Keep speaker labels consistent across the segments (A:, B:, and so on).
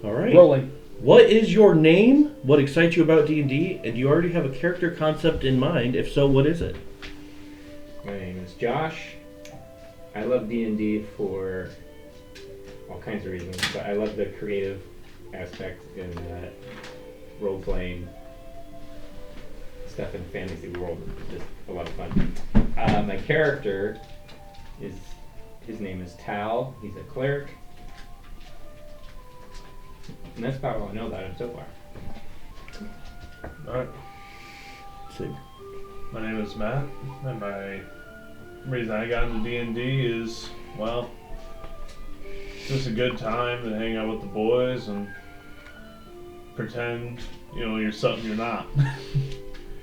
A: All right.
B: Rolling.
A: What is your name? What excites you about D&D? And do you already have a character concept in mind? If so, what is it?
C: My name is Josh. I love D&D for all kinds of reasons, but I love the creative aspect in role-playing stuff in fantasy world. Just a lot of fun. My character his name is Tal. He's a cleric. And that's about all I know about him so far.
D: Alright.
A: See.
D: My name is Matt, and my reason I got into D&D is, well, it's just a good time to hang out with the boys and pretend, you're something you're not.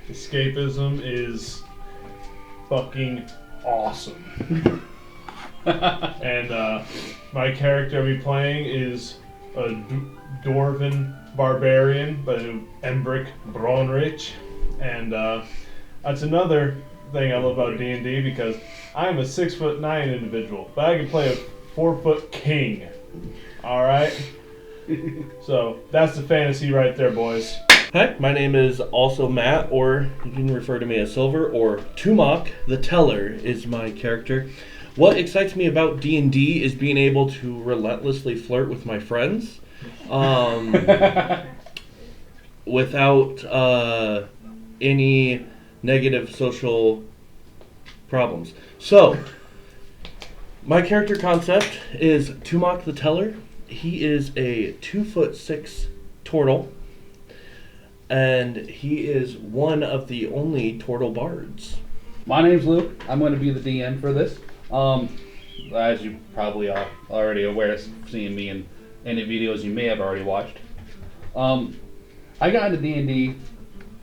D: Escapism is fucking awesome. And my character I'll be playing is a dwarven barbarian by the name of Embrick Braunrich, and that's another thing I love about D&D because I'm a 6'9" individual, but I can play a 4' king. All right, so that's the fantasy right there, boys.
A: Hi, my name is also Matt, or you can refer to me as Silver, or Tumok the Teller is my character. What excites me about D&D is being able to relentlessly flirt with my friends without any negative social problems. So, my character concept is Tumok the Teller. He is a 2'6" turtle, and he is one of the only turtle bards.
B: My name's Luke. I'm going to be the DM for this. As you probably are already aware, seeing me in any videos you may have already watched. I got into D&D,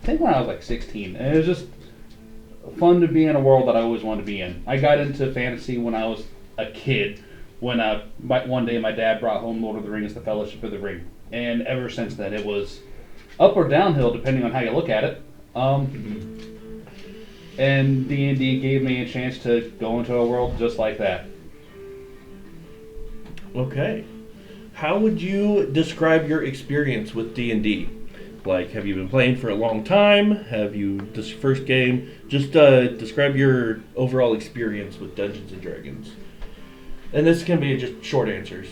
B: I think when I was like 16, and it was just fun to be in a world that I always wanted to be in. I got into fantasy when I was a kid, when one day my dad brought home Lord of the Rings, The Fellowship of the Ring, and ever since then it was up or downhill depending on how you look at it. And D&D gave me a chance to go into a world just like that.
A: Okay. How would you describe your experience with D&D? Like, have you been playing for a long time? Have you, this first game? Just describe your overall experience with Dungeons & Dragons. And this can be just short answers.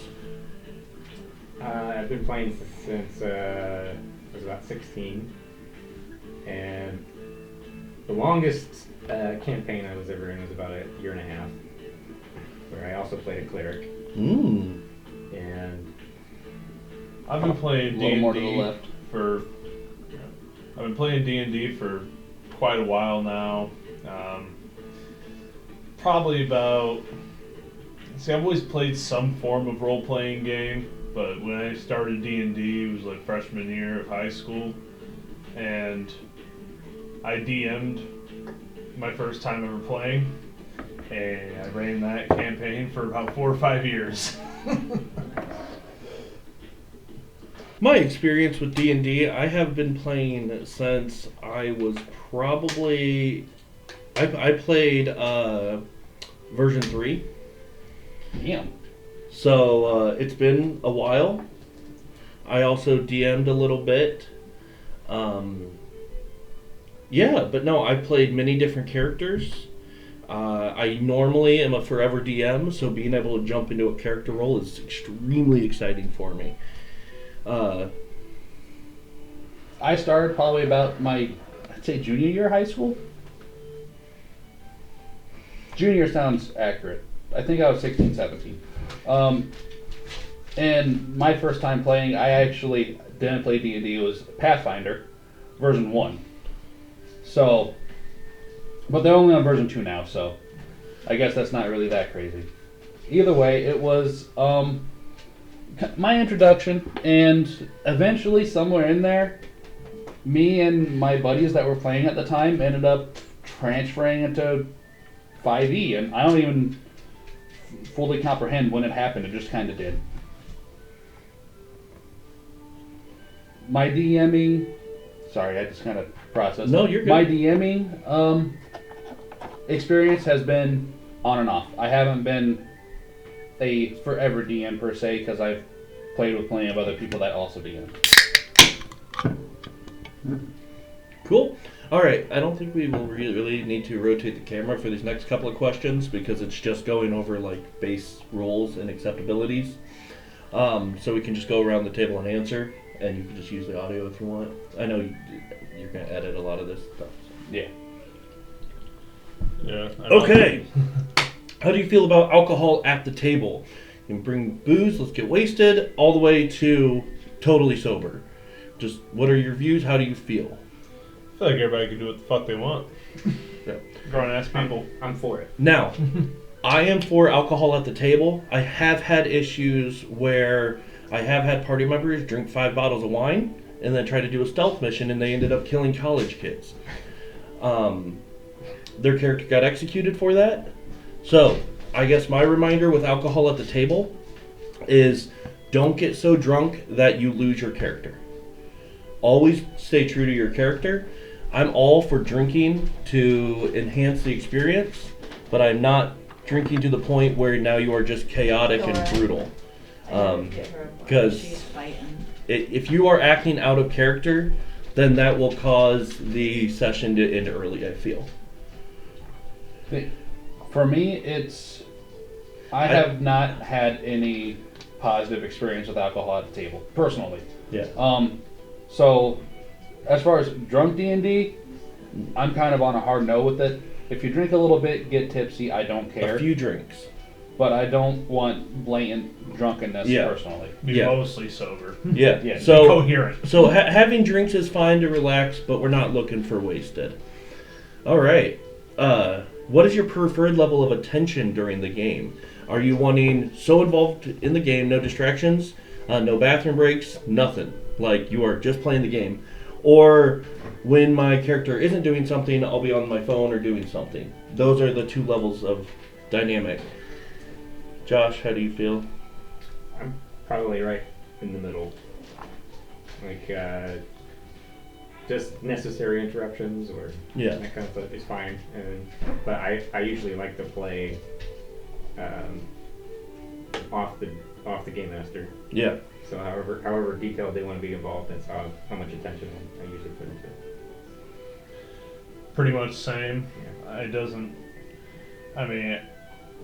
C: I've been playing since I was about 16. And the longest campaign I was ever in was about a year and a half, where I also played a cleric. And
D: I've been playing
B: A little more to the
D: D&D
B: left.
D: I've been playing D&D for quite a while now. Probably about. See, I've always played some form of role-playing game, but when I started D&D, it was like freshman year of high school, and I DM'd my first time ever playing, and I ran that campaign for about 4 or 5 years.
A: My experience with D&D, I have been playing since I was probably... I played version 3.
B: Damn.
A: So it's been a while. I also DM'd a little bit. Yeah, but no, I've played many different characters. I normally am a forever DM, so being able to jump into a character role is extremely exciting for me.
B: I started probably about my, I'd say junior year of high school. Junior year sounds accurate. I think I was 16, 17. And my first time playing, I actually didn't play D&D, it was Pathfinder, version 1. So, but they're only on version 2 now, so I guess that's not really that crazy. Either way, it was my introduction, and eventually somewhere in there, me and my buddies that were playing at the time ended up transferring into 5e, and I don't even fully comprehend when it happened. It just kind of did. My DMing, sorry, I just kind of processed.
A: No, you're good.
B: My DMing experience has been on and off. I haven't been a forever DM per se, because I've played with plenty of other people that also DM.
A: Cool. All right. I don't think we will really need to rotate the camera for these next couple of questions because it's just going over like base rules and acceptabilities. So we can just go around the table and answer, and you can just use the audio if you want. I know you're going to edit a lot of this stuff.
B: Yeah.
D: Yeah. I know.
A: Okay. How do you feel about alcohol at the table? You can bring booze, let's get wasted, all the way to totally sober. Just what are your views? How do you feel?
D: I feel like everybody can do what the fuck they want.
A: Yeah.
D: Go and ask people.
C: I'm for it.
A: Now, I am for alcohol at the table. I have had issues where I have had party members drink 5 bottles of wine and then try to do a stealth mission and they ended up killing college kids. Their character got executed for that. So, I guess my reminder with alcohol at the table is don't get so drunk that you lose your character. Always stay true to your character. I'm all for drinking to enhance the experience, but I'm not drinking to the point where now you are just chaotic and brutal. Because if you are acting out of character, then that will cause the session to end early, I feel.
B: For me, I have not had any positive experience with alcohol at the table, personally.
A: Yeah.
B: So, as far as drunk D&D, I'm kind of on a hard no with it. If you drink a little bit, get tipsy, I don't care.
A: A few drinks.
B: But I don't want blatant drunkenness personally.
D: Be mostly sober.
A: Yeah.
B: Yeah.
A: So
D: Coherent.
A: So having drinks is fine to relax, but we're not looking for wasted. All right. What is your preferred level of attention during the game? Are you wanting so involved in the game, no distractions, no bathroom breaks, nothing? Like you are just playing the game. Or when my character isn't doing something, I'll be on my phone or doing something. Those are the two levels of dynamic. Josh, how do you feel?
C: I'm probably right in the middle. Like, just necessary interruptions or that kind of stuff is fine. But I usually like to play off the game master.
A: Yeah.
C: So however detailed they want to be involved, that's how much attention I usually put into it.
D: Pretty much same.
C: Yeah.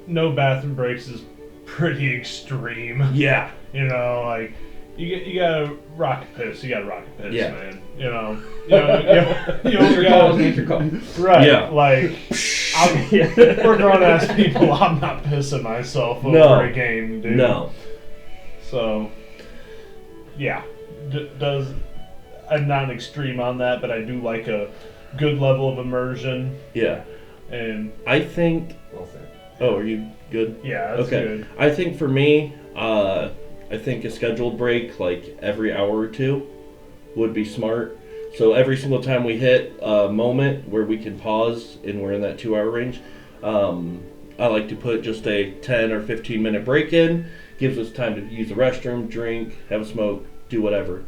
D: No bathroom breaks is pretty extreme.
A: Yeah.
D: You know, like you gotta rocket piss. You gotta rocket piss,
A: Yeah.
D: man. You
C: Nature call.
D: Right.
A: Yeah.
D: Like we're grown ass people. I'm not pissing myself over a game, dude.
A: No.
D: So, yeah. I'm not an extreme on that, but I do like a good level of immersion.
A: Yeah.
D: And
A: I think.
C: Well said.
A: Oh, are you good?
D: yeah, that's
A: Okay.
D: good.
A: I think for me, I think a scheduled break, like every hour or two, would be smart. So every single time we hit a moment where we can pause and we're in that 2 hour range, I like to put just a 10 or 15 minute break in. Gives us time to use the restroom, drink, have a smoke, do whatever.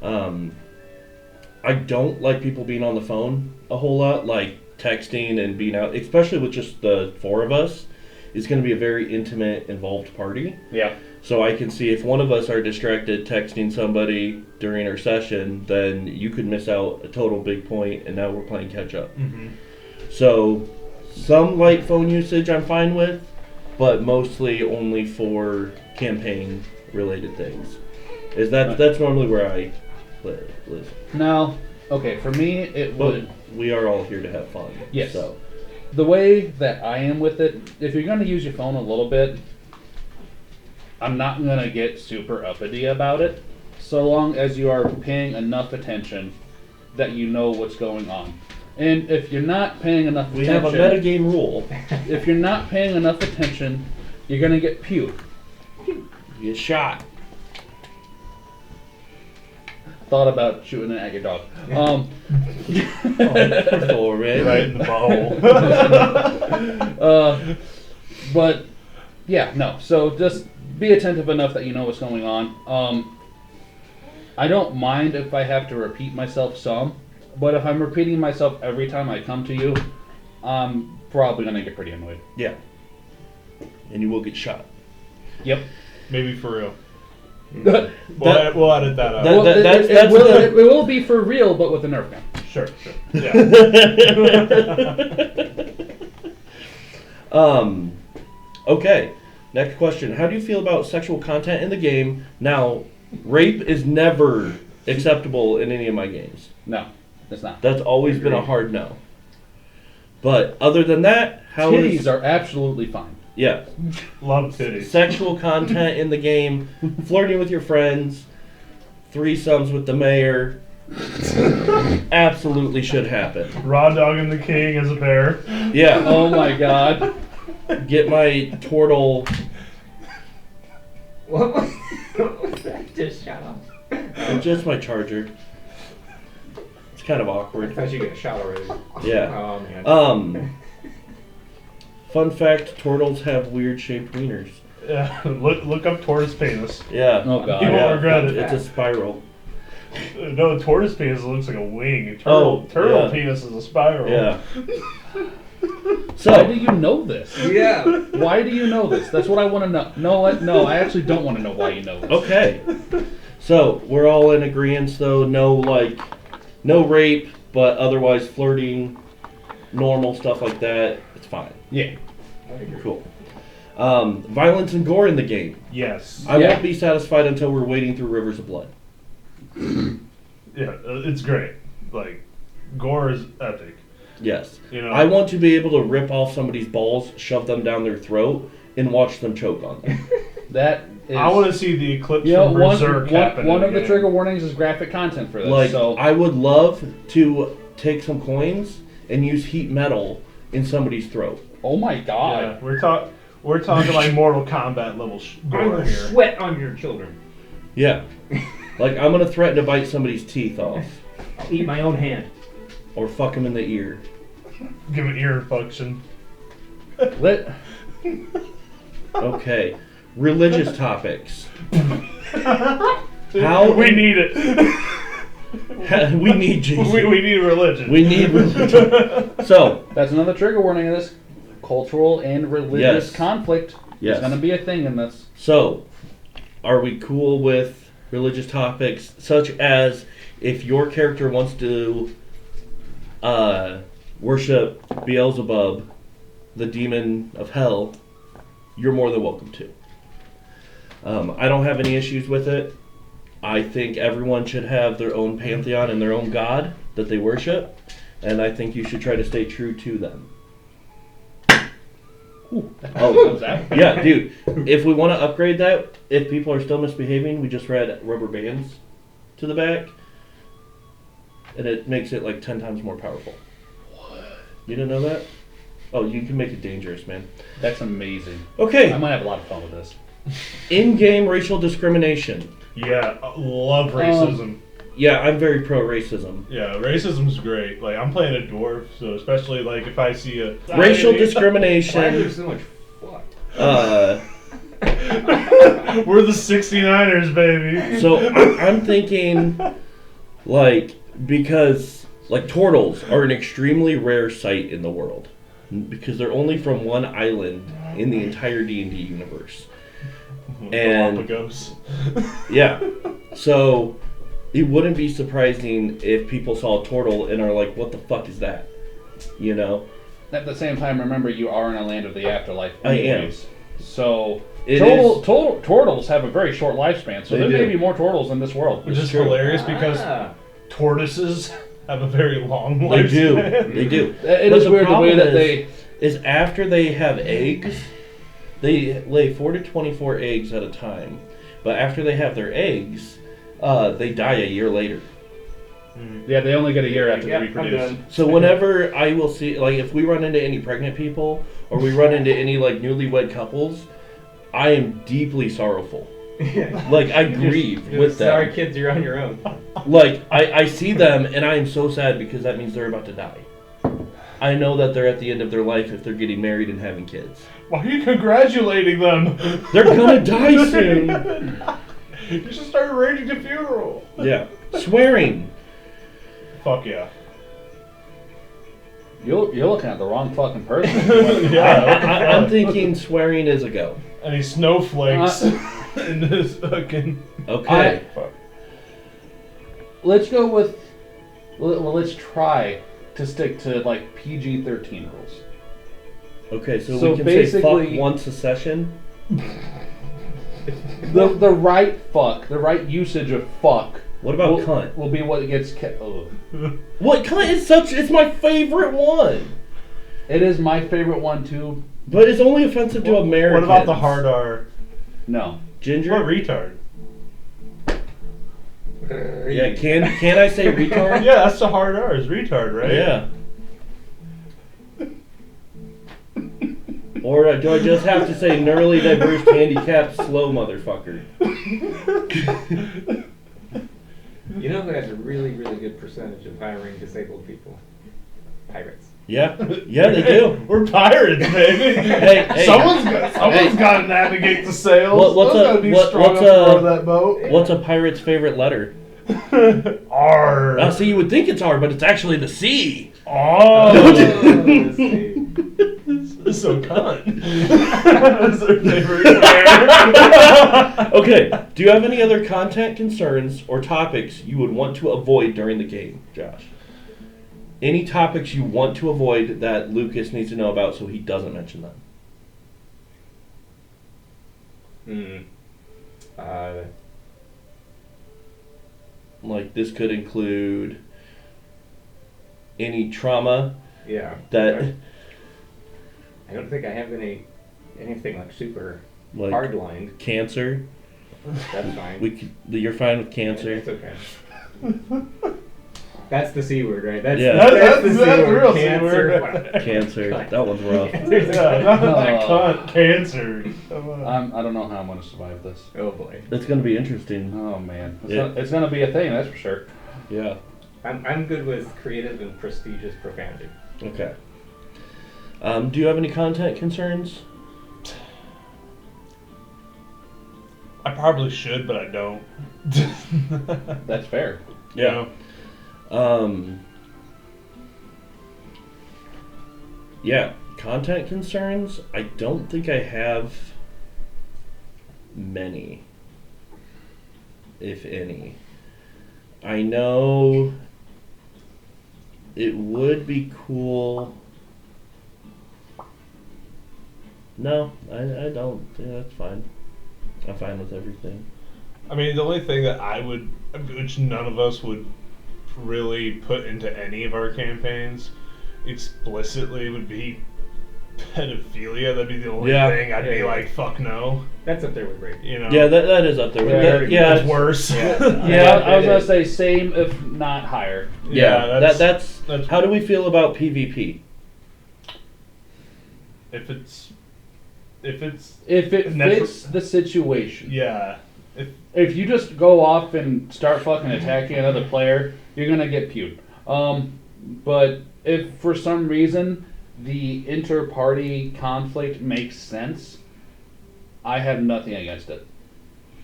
A: I don't like people being on the phone a whole lot, like texting and being out, especially with just the 4 of us. It's going to be a very intimate, involved party.
B: Yeah.
A: So I can see if one of us are distracted texting somebody during our session, then you could miss out a total big point, and now we're playing catch up.
D: Mm-hmm.
A: So some light phone usage I'm fine with, but mostly only for campaign related things. That's normally where I live.
B: Now, okay, for me it
A: But
B: would.
A: we are all here to have fun.
B: Yes.
A: So
B: The way that I am with it, if you're going to use your phone a little bit, I'm not going to get super uppity about it, so long as you are paying enough attention that you know what's going on. And if you're not paying enough
A: we
B: attention,
A: have a metagame rule.
B: if you're not paying enough attention, you're going to get puked.
A: You get shot.
B: Thought about shooting it at your dog.
A: For it.
D: Right in the butthole.
B: But yeah, no. So just be attentive enough that you know what's going on. I don't mind if I have to repeat myself some, but if I'm repeating myself every time I come to you, I'm probably gonna get pretty annoyed.
A: Yeah. And you will get shot.
B: Yep.
D: Maybe for real. We'll edit that out.
A: That-
B: Well,
A: that's
B: it
A: the-
B: will be for real, but with a Nerf gun.
D: Sure. Yeah.
A: Okay. Next question. How do you feel about sexual content in the game? Now, rape is never acceptable in any of my games.
B: No, it's not.
A: That's always been a hard no. But other than that, how
B: Titties
A: is...
B: are absolutely fine.
A: Yeah.
D: Love titties.
A: Sexual content in the game, flirting with your friends, threesomes with the mayor, absolutely should happen.
D: Raw dogging the king as a bear.
A: Yeah.
B: Oh my god.
A: Get my turtle...
C: What was that? Just shut up.
A: Just my charger. It's kind of
C: I
A: awkward.
C: thought you got shot already.
A: Yeah.
C: Oh man.
A: Fun fact, turtles have weird shaped wieners.
D: Yeah. Look up tortoise penis.
A: Yeah.
B: Oh god.
D: You won't
A: Yeah,
D: regret it.
A: It's a spiral.
D: No, tortoise penis looks like a wing.
A: Oh,
D: Turtle
A: yeah.
D: penis is a spiral.
A: Yeah.
B: Why do
A: So,
B: you know this?
C: Yeah.
B: Why do you know this? That's what I want to know. No, I actually don't want to know why you know this.
A: okay. So, we're all in agreement though, no rape, but otherwise flirting, normal stuff like that, it's fine.
B: Yeah.
A: Cool. Violence and gore in the game.
D: Yes.
A: I
B: Yeah.
A: won't be satisfied until we're wading through rivers of blood.
D: Yeah, it's great. Like, gore is epic.
A: Yes.
D: You know.
A: I want to be able to rip off somebody's balls, shove them down their throat, and watch them choke on them.
B: That is.
D: I want to see the eclipse
B: You know,
D: from Berserk happen.
B: one
D: in
B: of the
D: game.
B: trigger warnings is graphic content for this.
A: Like,
B: so
A: I would love to take some coins and use heat metal in somebody's throat.
B: oh my
D: Yeah,
B: god.
D: we're talking like Mortal Kombat level
C: I
D: gore
C: will
A: Oh,
D: here.
C: sweat on your children.
A: Yeah. Like, I'm gonna threaten to bite somebody's teeth off.
C: I'll eat my own hand.
A: Or fuck them in the ear.
D: Give it ear infection.
B: Lit.
A: Okay. Religious topics. How
D: We need it.
A: we need Jesus.
D: we need religion.
A: We need religion. So,
B: That's another trigger warning of this. Cultural and religious
A: Yes.
B: conflict
A: Yes.
B: is going to be a thing in this.
A: So, are we cool with religious topics such as if your character wants to worship Beelzebub, the demon of hell, you're more than welcome to. I don't have any issues with it. I think everyone should have their own pantheon and their own god that they worship, and I think you should try to stay true to them.
B: Comes out.
A: Yeah, dude. If we want to upgrade that, if people are still misbehaving, we just add rubber bands to the back, and it makes it like 10 times more powerful. What? You didn't know that? Oh, you can make it dangerous, man.
B: That's amazing. I
A: Okay,
B: might have a lot of fun with this.
A: in-game racial discrimination.
D: Yeah, love racism.
A: Yeah, I'm very pro-racism.
D: Yeah, racism's great. Like, I'm playing a dwarf, so especially like if I see a
A: Racial
C: Why is there
A: discrimination.
C: so much fuck?
D: We're the 69ers, baby.
A: So I'm thinking, like, because like turtles are an extremely rare sight in the world, because they're only from one island in the entire D&D universe. And
D: Galapagos.
A: yeah, so it wouldn't be surprising if people saw a turtle and are like, "What the fuck is that?" You know.
B: At the same time, remember you are in a land of the afterlife.
A: I am.
B: anyways. So
A: It
B: turtles have a very short lifespan, so
A: They
B: there
A: do.
B: may be more turtles in this world.
D: Which is
A: true.
D: hilarious because
C: Ah.
D: tortoises have a very long
A: They
D: lifespan.
A: do. They do.
B: It
A: But
B: is
A: the
B: weird the way
A: problem
B: that they.
A: is after they have eggs, they lay 4 to 24 eggs at a time. But after they have their eggs, they die a year later.
B: Yeah, they only get a year after
C: Yep,
B: they
C: I'm
B: reproduce.
C: done.
A: So whenever I will see, like, if we run into any pregnant people or we run into any like newlywed couples, I am deeply sorrowful. Like, I grieve
C: You're
A: with
C: sorry,
A: them.
C: kids, you're on your own.
A: Like, I see them and I am so sad because that means they're about to die. I know that they're at the end of their life if they're getting married and having kids.
D: Why are you congratulating them?
A: They're gonna die soon.
D: You should start arranging the funeral.
A: Yeah. Swearing.
D: Fuck yeah.
B: You're looking at the wrong fucking person.
D: Yeah.
A: I'm thinking swearing is a go.
D: Any snowflakes? in this fucking.
A: Okay.
D: Fuck.
B: Let's go with. Well, let's try to stick to like PG-13 rules.
A: Okay, so
B: So
A: we can say fuck
B: basically-
A: once a session.
B: The right fuck, the right usage of fuck.
A: What about
B: will,
A: cunt?
B: Will be what gets.
A: What cunt is such? It's my favorite one.
B: It is my favorite one too.
A: But it's only offensive to Americans.
D: What about the hard R?
B: No.
A: Ginger?
D: What retard?
A: Yeah, can I say retard?
D: Yeah, that's the hard R. Is retard, right?
A: Yeah. Or do I just have to say neurally diverse, handicapped, slow motherfucker?
C: You know who has a really, really good percentage of hiring disabled people? Pirates.
A: Yeah, yeah, they do.
D: We're pirates, baby.
A: Hey,
D: Someone's got to navigate the sails.
A: What's
D: Someone's got to be strong enough to row that boat.
A: What's a pirate's favorite letter?
D: R.
A: Now, see, you would think it's R, but it's actually the C.
D: Oh.
C: Let's see.
D: This is so cunt. That's their favorite word.
A: Okay, do you have any other content concerns or topics you would want to avoid during the game, Josh? Any topics you want to avoid that Lucas needs to know about so he doesn't mention them? Like, this could include any trauma
C: Yeah.
A: that,
C: I don't think I have anything like super
A: like,
C: hardlined.
A: cancer.
C: That's fine.
A: You're fine with cancer.
C: It's okay. That's the C word, right? That's,
A: Yeah.
C: that's the C
D: That's the
C: word.
D: real C
C: Cancer.
D: word.
A: Cancer. That one's rough.
D: Yeah, not that cunt. Cancer.
B: I don't know how I'm going to survive this.
C: Oh boy.
A: It's going to be interesting.
B: Oh man,
A: Yeah.
B: it's going to be a thing, that's for sure.
A: Yeah.
C: I'm good with creative and prestigious profanity.
A: Okay. Do you have any content concerns?
D: I probably should, but I don't.
B: That's fair.
A: Yeah. Yeah, content concerns, I don't think I have many, if any. I know it would be cool. No, I don't. Yeah, that's fine. I'm fine with everything.
D: I mean, the only thing that I would, which none of us would really put into any of our campaigns explicitly, would be pedophilia. That'd be the only
A: Yeah.
D: thing I'd be
C: Yeah.
D: like, fuck no.
C: That's up there with rape.
D: You know?
A: Yeah, that is up there. With
B: Yeah,
A: that. Yeah,
D: It's worse.
C: Yeah.
A: Yeah,
B: I was
C: it
B: going
C: is.
B: to say same, if not higher.
A: yeah. That's
D: that's
A: how do we feel about PvP?
D: if it's
B: If it
D: Never-
B: fits the situation.
D: yeah.
B: If you just go off and start fucking attacking another player, you're gonna get pewed. But if for some reason the inter-party conflict makes sense, I have nothing against it.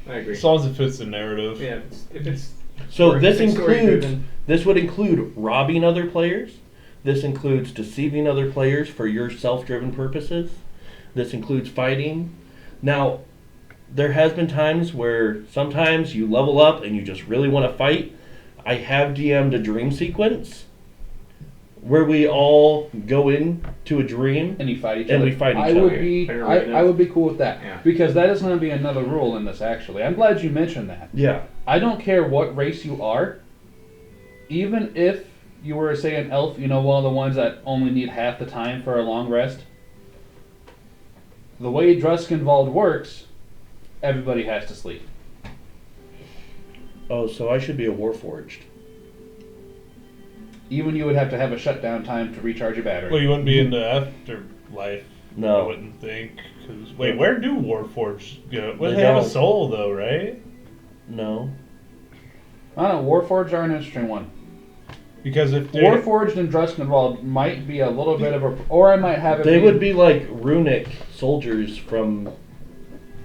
C: I agree.
D: As long as it fits the narrative.
C: Yeah, if it's
A: So
C: Story-
A: this
C: it's story
A: includes
C: driven.
A: this would include robbing other players. This includes deceiving other players for your self-driven purposes. This includes fighting. Now, there has been times where sometimes you level up and you just really want to fight. I have DM'd a dream sequence where we all go into a dream.
B: And you fight each
A: And
B: other.
A: we fight each
B: I
A: other.
B: would be,
C: Fair
B: I
C: enough.
B: would be cool with that
C: Yeah.
B: because that is going to be another rule in this. Actually, I'm glad you mentioned that.
A: Yeah.
B: I don't care what race you are, even if you were, say, an elf, you know, one of the ones that only need half the time for a long rest. The way Druskenwald works, everybody has to sleep.
A: Oh, so I should be a Warforged.
B: Even you would have to have a shutdown time to recharge your battery.
D: Well, you wouldn't be in the afterlife. I
A: No.
D: wouldn't think. 'Cause- wait, where do Warforged go? Well,
A: They
D: they have a
A: don't.
D: soul, though, right?
A: No.
B: I don't know, Warforged are an interesting one.
D: Because if they're
B: Warforged and Druskenwald might be a little bit of a... Or I might have it
A: They would be like runic soldiers from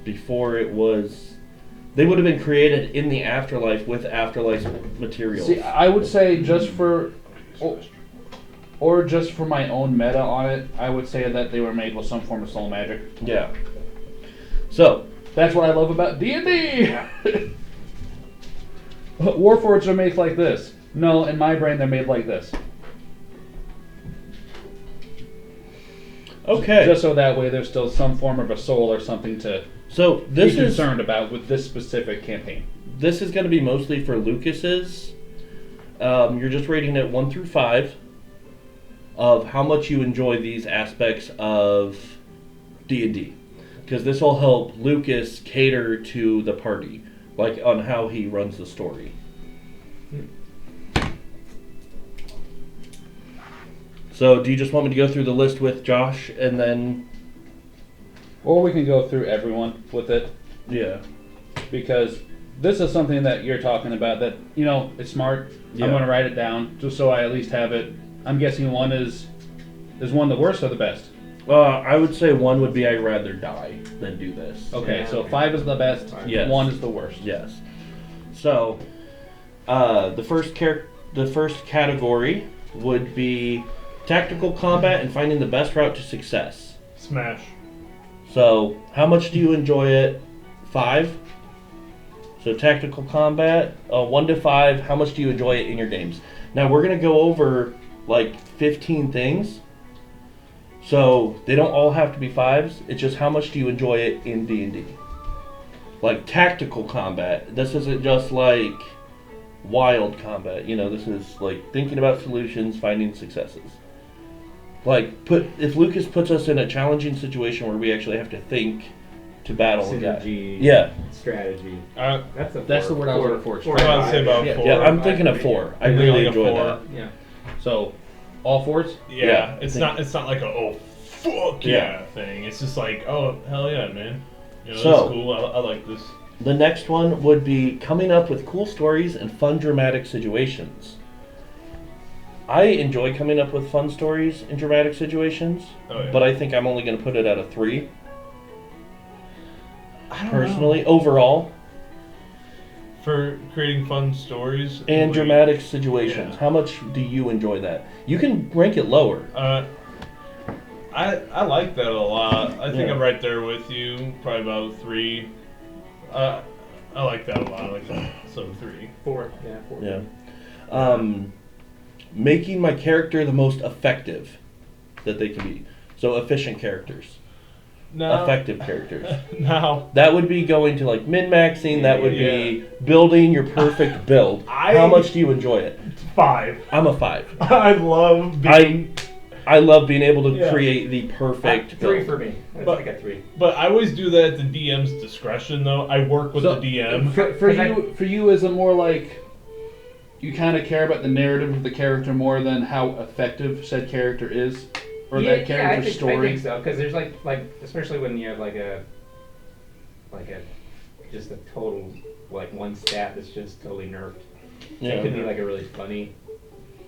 A: before it was. They would have been created in the afterlife with afterlife materials.
B: See, I would say just for... Or just for my own meta on it, I would say that they were made with some form of soul magic.
A: Yeah. So,
B: That's what I love about D&D. Warforged are made like this. No, in my brain they're made like this.
A: Okay.
B: Just so that way there's still some form of a soul or something to
A: So
B: be
A: this is
B: concerned about with this specific campaign.
A: this is going to be mostly for Lucas's. You're just rating it 1 through 5 of how much you enjoy these aspects of D&D, because this will help Lucas cater to the party, like on how he runs the story. So, do you just want me to go through the list with Josh and then?
B: Or we can go through everyone with it,
A: Yeah.
B: because this is something that you're talking about that, it's smart.
A: Yeah.
B: I'm going to write it down just so I at least have it. I'm guessing one is one the worst or the best?
A: I would say 1 would be I'd rather die than do this.
B: Okay,
C: Yeah.
B: so 5 is the best,
A: Yes.
B: 1 is the worst.
A: Yes. So, the first category would be tactical combat and finding the best route to success.
D: Smash.
A: So, how much do you enjoy it? 5. So, tactical combat, 1 to 5. How much do you enjoy it in your games? Now, we're gonna go over like 15 things. So they don't all have to be 5s. It's just how much do you enjoy it in D&D. Like tactical combat. This isn't just like wild combat. This is like thinking about solutions, finding successes. Like if Lucas puts us in a challenging situation where we actually have to think to battle a guy.
C: Synergy.
A: Yeah.
C: Strategy.
D: That's
B: That's the word I was looking for.
D: I was about to say about
B: Yeah.
D: 4.
A: Yeah, I'm thinking of 4. I
D: I'm thinking
A: really
D: like a
A: enjoy
D: 4.
A: that.
C: Yeah.
B: So, all 4s?
D: Yeah,
A: Yeah,
D: it's
A: I
D: not like a oh fuck yeah thing. It's just like, oh hell yeah, man. That's
A: So-
D: cool. I like this.
A: The next one would be coming up with cool stories and fun dramatic situations. I enjoy coming up with fun stories and dramatic situations,
D: Oh yeah.
A: but I think I'm only going to put it at a 3
D: I don't
A: personally overall.
D: For creating fun stories
A: And
D: like,
A: dramatic situations.
D: Yeah.
A: How much do you enjoy that? You can rank it lower.
D: I like that a lot. I think
A: Yeah.
D: I'm right there with you. Probably about 3. I like that a lot. I like that. So 3.
C: 4. Yeah. 4.
A: Yeah. Making my character the most effective that they can be. So efficient characters.
D: No.
A: Effective characters.
D: No.
A: That would be going to like min-maxing. That would
D: Yeah.
A: be building your perfect build. How much do you enjoy it?
D: 5.
A: I'm a 5.
D: I love being.
A: I love being able to
D: Yeah.
A: create the perfect
C: 3
A: build.
C: for me.
D: But-
C: I got 3.
D: But I always do that at the DM's discretion, though. I work with
B: So,
D: the DM.
B: For you, is it more like you kind of care about the narrative of the character more than how effective said character is, or that character's
C: I
B: story?
C: think so, because there's like especially when you have like a just a total like one stat that's just totally nerfed. It could be like a really funny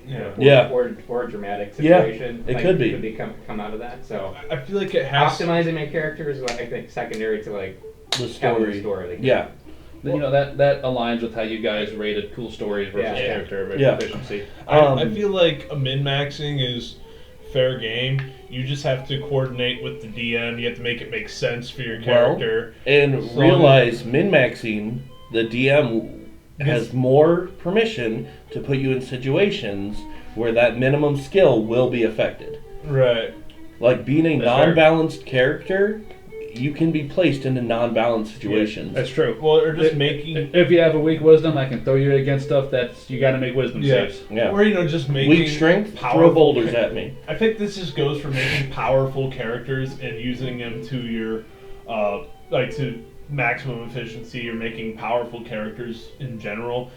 D: Yeah.
A: Yeah.
C: or a dramatic
A: Yeah,
C: situation.
A: it
C: like,
A: could be.
C: come out of that. So
D: I feel like it has.
C: optimizing my character is like, I think secondary to like
A: The
C: telling the
A: story.
C: story. Like,
A: Yeah.
B: That aligns with how you guys rated cool stories versus
C: Yeah.
B: character
A: Yeah.
B: efficiency.
D: I feel like a min-maxing is fair game. You just have to coordinate with the DM. You have to make it make sense for your character.
A: And
D: So-
A: realize min-maxing, the DM has
D: Yes.
A: more permission to put you in situations where that minimum skill will be affected.
D: Right.
A: Like being a
B: That's fair.
A: non-balanced character, you can be placed into non-balanced situations.
B: That's true.
D: Well, or just making.
B: If you have a weak wisdom, I can throw you against stuff that's you got to make wisdom
D: Yeah.
B: saves.
A: Yeah.
D: Or just making.
A: Weak strength, throw
D: powerful
A: boulders at me.
D: I think this just goes for making powerful characters and using them to your, to maximum efficiency or making powerful characters in general.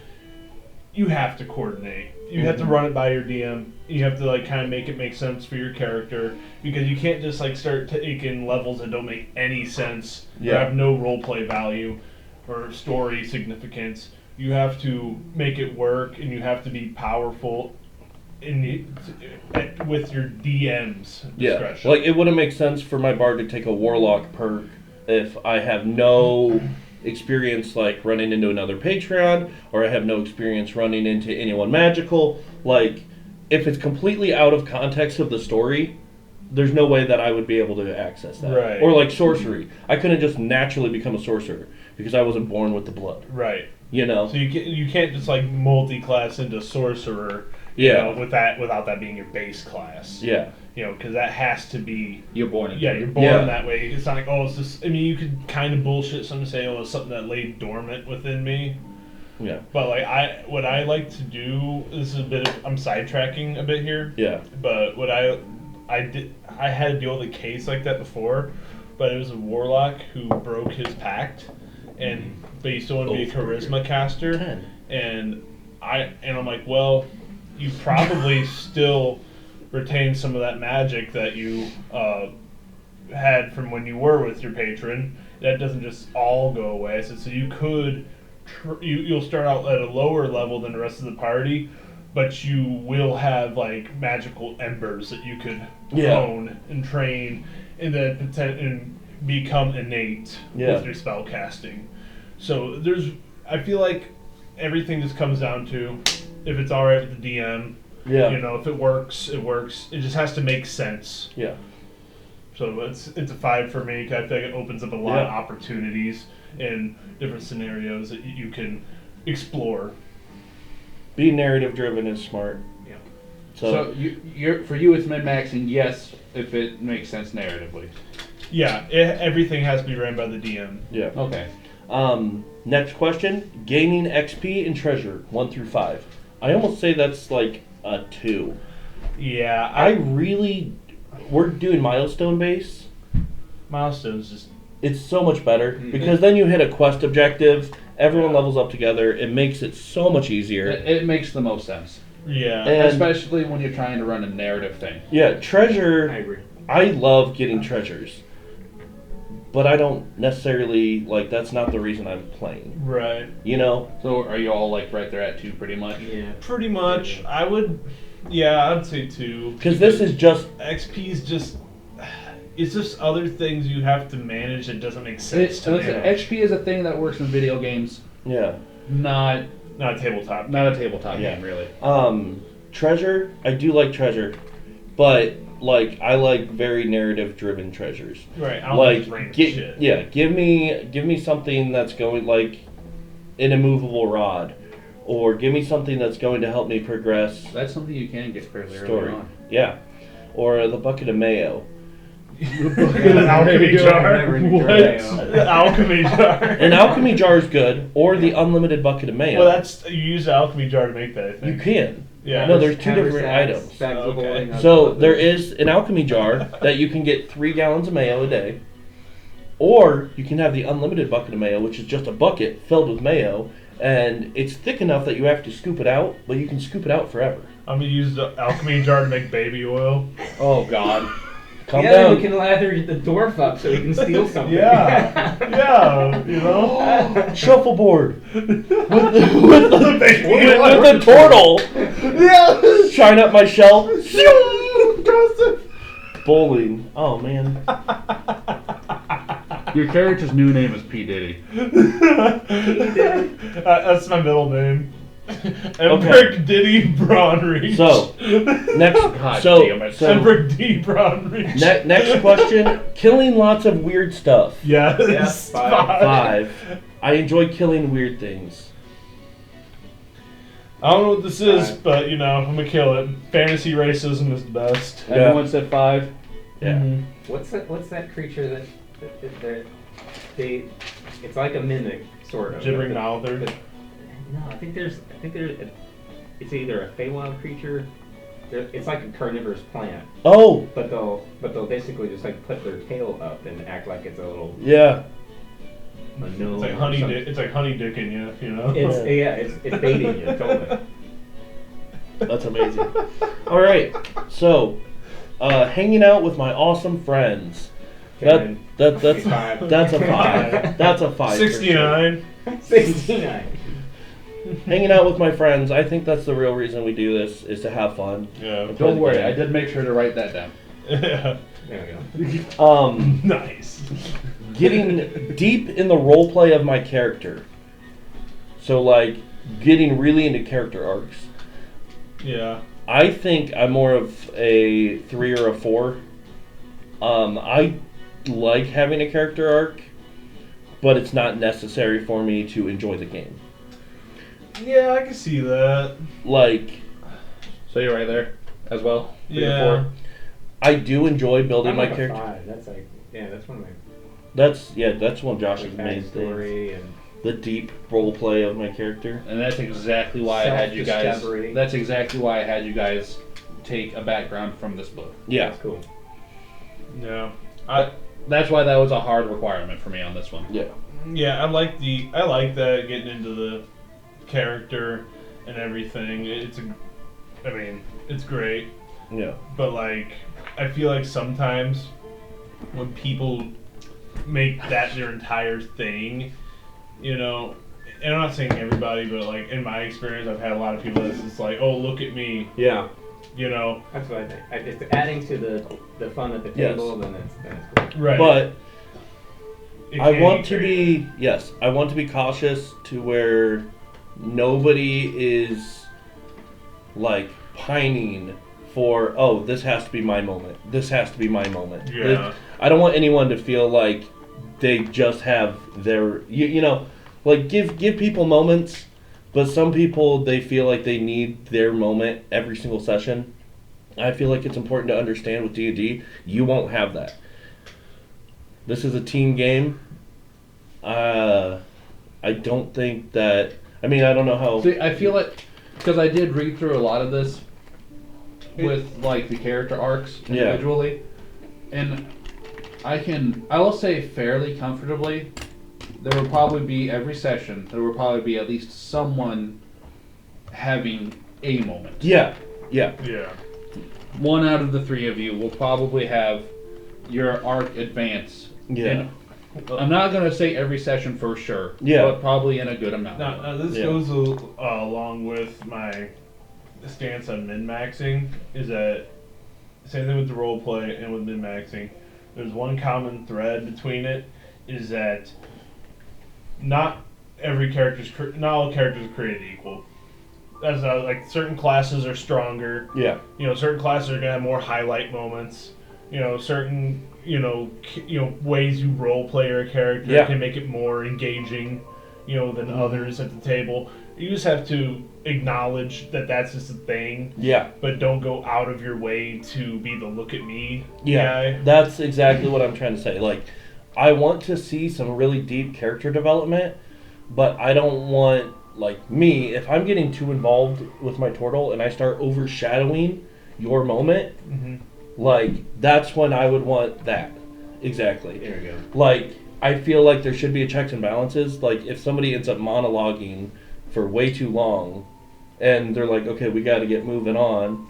D: You have to coordinate. You have to run it by your DM. You have to kind of make it make sense for your character, because you can't just start taking levels that don't make any sense or
A: Yeah.
D: have no role play value or story significance. You have to make it work, and you have to be powerful with your DM's
A: Yeah.
D: discretion.
A: Like it wouldn't make sense for my bard to take a warlock perk if I have no experience like running into another Patreon, or I have no experience running into anyone magical. Like if it's completely out of context of the story, there's no way that I would be able to access that.
D: Right.
A: Or like sorcery. I couldn't just naturally become a sorcerer because I wasn't born with the blood.
D: Right.
A: You know?
D: So you can't just like multi-class into sorcerer.
A: Yeah.
D: Without that being your base class.
A: Yeah.
D: Because that has to be.
B: You're born into
D: You're born that way. It's not like, it's just. I mean, you could kind of bullshit something to say, it's something that lay dormant within me.
A: Yeah.
D: But like what I like to do, this is a bit of, I'm sidetracking a bit here.
A: Yeah.
D: But what I had to deal with a case like that before, but it was a warlock who but he still wanted to be a charisma caster.
A: 10.
D: And I'm like, well, you probably still retain some of that magic that you had from when you were with your patron. That doesn't just all go away. I said, so you could, you'll start out at a lower level than the rest of the party, but you will have like magical embers that you could hone and train, and then become innate with your spell casting. So I feel like everything just comes down to if it's all right with the DM.
A: Yeah.
D: If it works, it works. It just has to make sense.
A: Yeah.
D: So it's a 5 for me, 'cause I feel like it opens up a lot of opportunities in different scenarios that you can explore.
A: Being narrative driven is smart.
C: Yeah.
B: So for you, it's min-maxing, yes, if it makes sense narratively.
D: Yeah, everything has to be ran by the DM.
A: Yeah.
B: Okay.
A: Next question: gaining XP and treasure 1 through 5. I almost say that's like a 2.
D: Yeah,
A: We're doing milestone base.
D: milestones just.
A: It's so much better because then you hit a quest objective. Everyone levels up together. It makes it so much easier.
B: It makes the most sense.
D: Yeah.
A: And-
B: Especially when you're trying to run a narrative thing.
A: Yeah, treasure.
C: I agree.
A: I love getting treasures, but I don't necessarily that's not the reason I'm playing.
D: Right.
B: So are you all like right there at 2 pretty much?
C: Yeah.
D: Pretty much. I'd say 2.
A: Because this is just
D: XP is just. It's just other things you have to manage that doesn't make sense to me.
B: XP is a thing that works in video games,
A: yeah.
B: not
D: Not a tabletop.
B: a tabletop
A: Yeah.
B: game really.
A: Treasure. I do like treasure, but I like very narrative driven treasures.
D: Right. I don't like random shit.
A: Yeah, give me something that's going like an immovable rod, or give me something that's going to help me progress
B: That's something you can get fairly
A: story.
B: early on.
A: Yeah, or the bucket of mayo.
D: An alchemy jar.
C: Never
D: What?
C: mayo.
D: The alchemy jar.
A: An alchemy jar is good, or the unlimited bucket of mayo.
D: Well, you use the alchemy jar to make that. I think.
A: You can.
D: Yeah.
A: No, there's 2 different items.
D: Okay.
A: So there is an alchemy jar that you can get 3 gallons of mayo a day, or you can have the unlimited bucket of mayo, which is just a bucket filled with mayo, and it's thick enough that you have to scoop it out, but you can scoop it out forever.
D: I'm gonna use the alchemy jar to make baby oil.
B: Oh God.
A: Calm
C: Yeah,
A: down.
C: we can lather the dwarf up so we can steal something.
D: Yeah. Yeah.
A: Shuffleboard with the
D: With
A: turtle.
D: Yeah.
A: Shine up my shell. Bowling. Oh man.
B: Your character's new name is P. Diddy.
D: That's my middle name. Emperor Diddy Braunreach.
A: So next.
B: God
A: So
B: damn it.
D: Emperor D Braunreach.
A: next question. Killing lots of weird stuff.
D: Yes.
A: 5. I enjoy killing weird things.
D: I don't know what this is, but I'm gonna kill it. Fantasy racism is the best.
A: Yeah.
B: Everyone said 5.
A: Yeah.
D: Mhm.
C: What's that creature that it's like a mimic sort of.
D: Gibbering mouther.
C: No, I think there's it's either a Feywild creature. It's like a carnivorous plant,
A: Oh
C: but they'll basically just like put their tail up and act like it's a little
A: yeah.
C: a gnome.
D: It's like
C: or
D: honey.
C: something.
D: It's like honey dicking you.
C: It's baiting you totally.
A: That's amazing. All right. So, hanging out with my awesome friends. That's a 5. That's a 5. for sure.
D: 69.
C: 69.
A: Hanging out with my friends. I think that's the real reason we do this is to have fun.
D: Yeah.
B: Don't worry, I did make sure to write that down.
D: Yeah.
C: There we go.
D: Nice.
A: Getting deep in the role play of my character. So getting really into character arcs.
D: Yeah.
A: I think I'm more of a 3 or a 4 I like having a character arc, but it's not necessary for me to enjoy the game.
D: Yeah, I can see that.
A: Like,
B: So you're right there as well. 3 or
D: Yeah.
B: 4.
A: I do enjoy building
C: I'm
A: my
C: like a
A: character.
C: 5. That's like, yeah, that's one of my
A: That's one of Josh's
C: like,
A: main things.
C: backstory and
A: The deep role play of my character.
B: And that's exactly why I had you guys.
C: Self-discovery.
B: That's exactly why I had you guys take a background from this book.
A: Yeah.
C: that's cool.
D: Yeah.
B: That's why that was a hard requirement for me on this one.
A: Yeah.
D: Yeah, I like that getting into the character and everything. It's great.
A: Yeah.
D: But like, I feel like sometimes when people make that their entire thing, you know, and I'm not saying everybody, but like in my experience, I've had a lot of people that's just like, oh, look at me,
C: Yeah.
D: you know.
C: That's what I think. If it's adding to the fun at the
A: Yes.
C: table, then that's cool.
D: Right.
A: But
D: It
A: I
D: can
A: want
D: be
A: to
D: crazy.
A: I want to be cautious to where nobody is like pining for, oh, this has to be my moment. This has to be my moment.
D: Yeah.
A: I don't want anyone to feel like they just have their, you know, like give people moments, but some people, they feel like they need their moment every single session. I feel like it's important to understand with D&D, you won't have that. This is a team game. I don't think that. I mean, I don't know how.
B: See, I feel like because I did read through a lot of this with like the character arcs
A: Yeah.
B: individually, and I will say fairly comfortably, there will probably be every session. There will probably be at least someone having a moment.
A: Yeah, yeah,
D: Yeah.
B: One out of the 3 of you will probably have your arc advance.
A: yeah.
B: And I'm not gonna say every session for sure.
A: Yeah.
B: But probably in a good amount.
D: Now this
A: Yeah.
D: goes along with my stance on min-maxing, is that same thing with the role play and with min-maxing. There's one common thread between it, is that not all characters are created equal. That's like certain classes are stronger.
A: Yeah.
D: You know, certain classes are gonna have more highlight moments. You know, certain ways you role play your character
A: Yeah.
D: can make it more engaging, than others at the table. You just have to acknowledge that that's just a thing,
A: Yeah.
D: but don't go out of your way to be the look at me
A: Yeah.
D: guy.
A: That's exactly what I'm trying to say. Like, I want to see some really deep character development, but I don't want, like, me, if I'm getting too involved with my turtle and I start overshadowing your moment,
D: Mm-hmm.
A: like, that's when I would want that. Exactly.
C: There we go.
A: Like, I feel like there should be a checks and balances. Like, if somebody ends up monologuing for way too long and they're like, okay, we got to get moving on,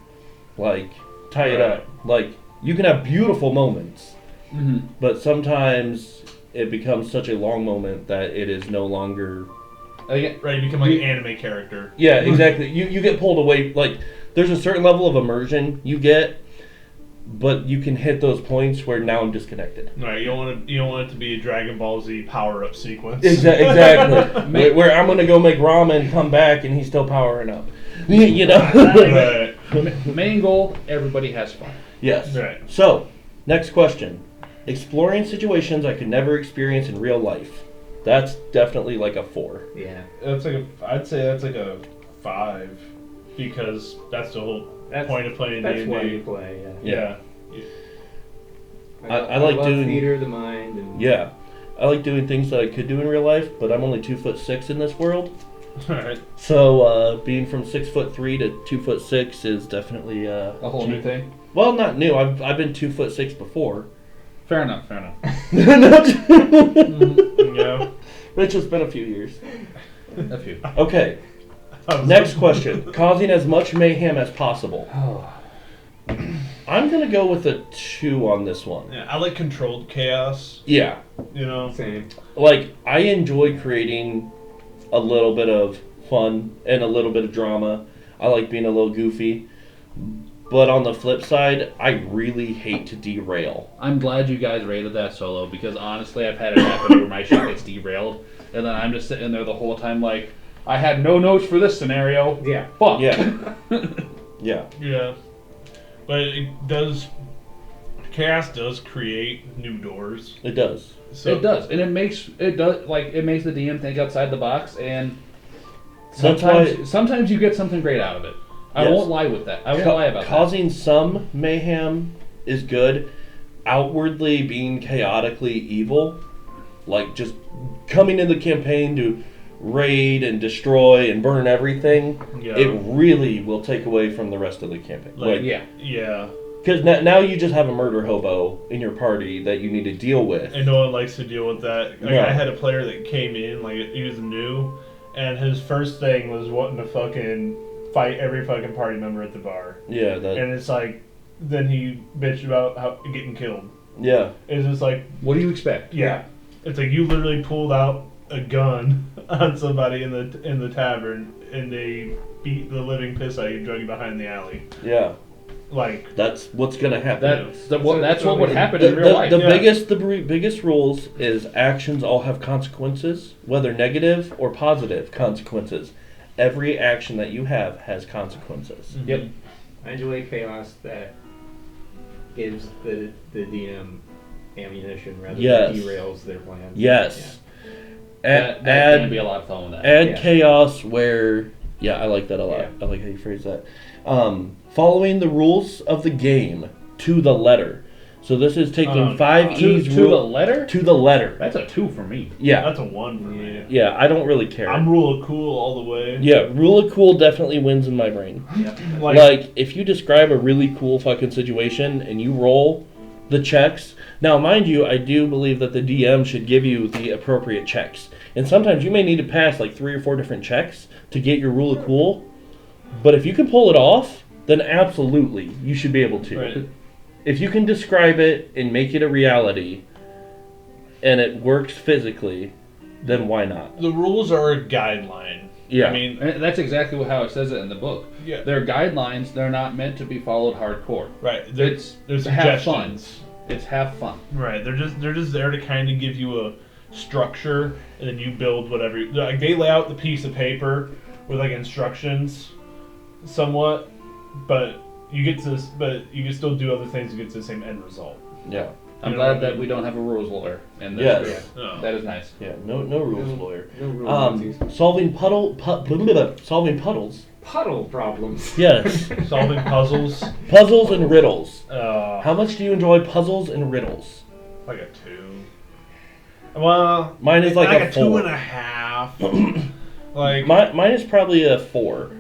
A: like, tie it
D: Right.
A: up. Like, you can have beautiful moments,
B: Mm-hmm.
A: but sometimes it becomes such a long moment that it is no longer.
B: Again,
D: Right, you become like an anime character.
A: Yeah, exactly. You get pulled away. Like, there's a certain level of immersion you get, but you can hit those points where now I'm disconnected.
D: Right, you don't want it to be a Dragon Ball Z power up sequence.
A: Exactly. where I'm gonna go make ramen, come back, and he's still powering up. You know.
D: Right.
B: main goal: everybody has fun.
A: Yes.
D: Right.
A: So, next question: exploring situations I could never experience in real life. That's definitely like a 4.
C: Yeah.
D: I'd say that's like a 5, because that's the whole point of playing
C: That's why you
D: D&D.
C: play. Yeah.
D: Yeah.
A: I like
C: love
A: doing-
C: theater of the mind. And
A: Yeah. I like doing things that I could do in real life, but I'm only 2'6" in this world.
D: Alright.
A: So being from 6'3" to 2'6" is definitely
B: A whole new thing.
A: Well, not new. I've been 2'6" before.
B: Fair enough. Fair enough.
D: Yeah.
A: It's just been a few years.
B: A few.
A: Okay. Next question: causing as much mayhem as possible. I'm gonna go with a 2 on this one.
D: Yeah, I like controlled chaos,
A: Yeah.
C: Same.
A: Like, I enjoy creating a little bit of fun and a little bit of drama. I like being a little goofy. But on the flip side, I really hate to derail.
B: I'm glad you guys rated that solo because honestly, I've had it happen where my shit gets derailed, and then I'm just sitting there the whole time like, I had no notes for this scenario.
C: Yeah.
B: Fuck.
A: Yeah. Yeah.
D: Yeah. But it does Chaos does create new doors.
A: It does.
D: So
B: It does, and it makes the DM think outside the box, and
A: That's why
B: sometimes you get something great out of it. I
A: Yes.
B: won't lie with that. I won't lie about
A: causing some mayhem is good. Outwardly being chaotically evil, like just coming in the campaign to raid and destroy and burn everything,
D: yeah,
A: it really will take away from the rest of the campaign.
D: Like-
B: that. Yeah.
D: yeah,
A: Because now you just have a murder hobo in your party that you need to deal with.
D: and no one likes to deal with that. Like
A: No.
D: I had a player that came in, like he was new, and his first thing was wanting to fucking fight every fucking party member at the bar,
A: Yeah, that.
D: and it's like, then he bitched about how getting killed.
A: Yeah,
D: It's just like,
B: What do you expect?
D: yeah, it's like you literally pulled out a gun on somebody in the tavern, and they beat the living piss out of you, drug you behind the alley.
A: yeah.
D: Like,
A: That's what's gonna happen.
B: That's what would happen
A: The,
B: in real life.
A: the
D: Yeah.
A: biggest rules is actions all have consequences, whether negative or positive consequences. Every action that you have has consequences.
B: Yep.
C: I enjoy chaos that gives the DM ammunition rather
A: Yes.
C: than derails their plans.
A: Yes.
B: That
A: Add
B: can be a lot of fun with that.
A: add
C: Yeah.
A: chaos where, yeah, I like that a lot.
C: Yeah.
A: I like how you phrase that. Following the rules of the game to the letter. So this is taking 5E's
B: to the
A: rule
B: letter?
A: to the letter.
B: That's a 2 for me.
A: Yeah,
D: that's a 1 for me.
A: yeah. I don't really care.
D: I'm rule of cool all the way.
A: Yeah, rule of cool definitely wins in my brain.
C: Yeah.
A: Like, if you describe a really cool fucking situation and you roll the checks. Now, mind you, I do believe that the DM should give you the appropriate checks. And sometimes you may need to pass like 3 or 4 different checks to get your rule of cool. But if you can pull it off, then absolutely you should be able to.
D: Right.
A: If you can describe it and make it a reality and it works physically, then why not?
D: The rules are a guideline.
A: Yeah.
D: I mean,
B: And that's exactly how it says it in the book.
D: yeah.
B: They're guidelines. They're not meant to be followed hardcore.
D: Right.
B: It's
D: There's
B: have fun.
D: suggestions.
B: It's have fun.
D: Right. They're just there to kind of give you a structure, and then you build whatever. Like they lay out the piece of paper with like instructions, somewhat, but you can still do other things to get to the same end result.
A: Yeah.
B: I'm
D: You know what I
B: glad that
D: mean?
B: we don't have a rules lawyer in this
A: Yes.
B: group.
D: Oh.
B: That is nice.
A: Yeah. No rules, lawyer.
C: No real
A: Solving solving puddles.
C: puddle problems.
A: Yes.
D: Solving puzzles.
A: Puzzles and riddles.
D: How
A: How much do you enjoy puzzles and riddles?
D: like a 2. Well,
A: Mine is like a
D: a
A: 4.
D: 2.5. Like
A: Mine is probably a 4.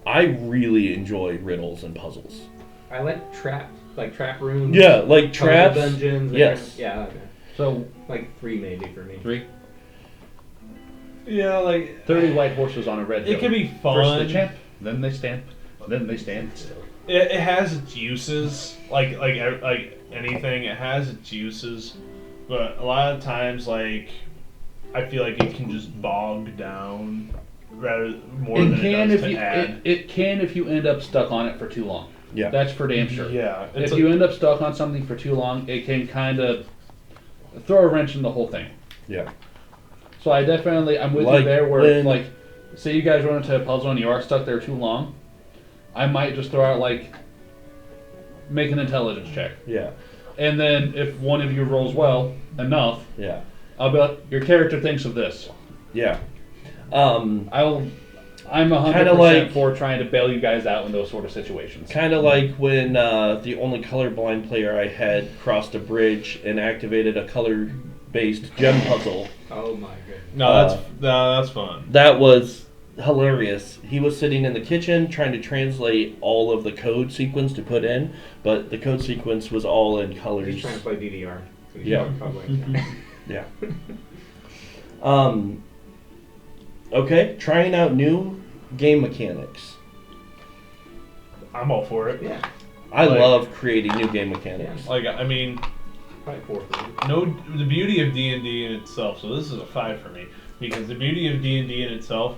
A: I really enjoy riddles and puzzles.
C: I like trap rooms.
A: Yeah, like
C: puzzle
A: traps.
C: dungeons.
A: Yes.
C: Yeah.
B: So
C: Like 3 maybe for me.
B: 3,
D: yeah, like
B: 30 white horses on a red hill.
D: it can be
B: First
D: fun.
B: the champ, then they stamp, then they stand still.
D: It has its uses, like anything. It has its uses, but a lot of times, like I feel like it can just bog down rather more
B: It
D: than
B: can
D: it does
B: if
D: to
B: you
D: add.
B: it can if you end up stuck on it for too long.
A: Yeah.
B: That's for damn sure.
D: Yeah,
B: If you end up stuck on something for too long, it can kind of throw a wrench in the whole thing.
A: Yeah.
B: So I'm with
A: Like
B: you there. Where
A: when-
B: like, say you guys run into a puzzle and you are stuck there too long, I might just throw out like, make an intelligence check,
A: Yeah.
B: and then if one of you rolls well enough,
A: Yeah.
B: I'll be like, your character thinks of this.
A: Yeah.
B: I'm 100%
A: Kinda like-
B: for trying to bail you guys out in those sort of situations.
A: Kind of like when the only colorblind player I had crossed a bridge and activated a color-based gem puzzle.
C: Oh my goodness.
D: no, that's fun.
A: That was hilarious. He was sitting in the kitchen trying to translate all of the code sequence to put in, but the code sequence was all in colors.
C: He's trying to play DDR. So he's
A: Yeah.
C: probably-
A: Yeah. Okay, trying out new game mechanics.
D: I'm all for it.
C: Yeah.
A: I
D: Like-
A: love creating new game mechanics.
D: Like I mean,
C: Probably 4 for me.
D: no, the beauty of D&D in itself. So this is a 5 for me because the beauty of D&D in itself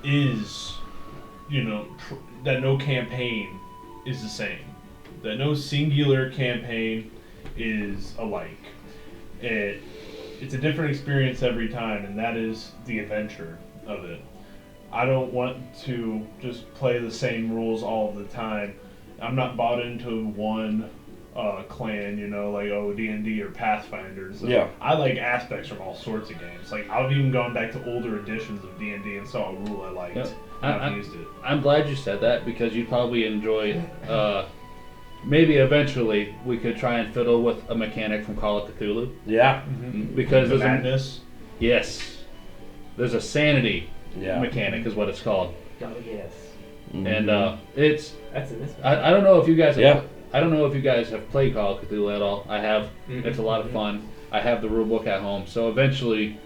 D: is, that no campaign is the same. That no singular campaign is alike. It's a different experience every time, and that is the adventure of it. I don't want to just play the same rules all the time. I'm not bought into one clan, like D&D or Pathfinder. So
A: Yeah.
D: I like aspects from all sorts of games. Like I've even gone back to older editions of D&D and saw a rule I liked.
B: Yep.
D: And I've used it.
B: I'm glad you said that because you'd probably enjoy. Maybe eventually we could try and fiddle with a mechanic from Call of Cthulhu
A: Yeah.
B: because
D: The
B: there's a,
D: madness.
B: yes, there's a sanity
A: Yeah.
B: mechanic is what it's called,
C: Oh yes,
B: and it's
C: that's in this one.
B: I don't know if you guys have,
A: Yeah.
B: I don't know if you guys have played Call of Cthulhu at all. I have.
C: Mhm.
B: It's a lot of fun. I have the rule book at home, so eventually,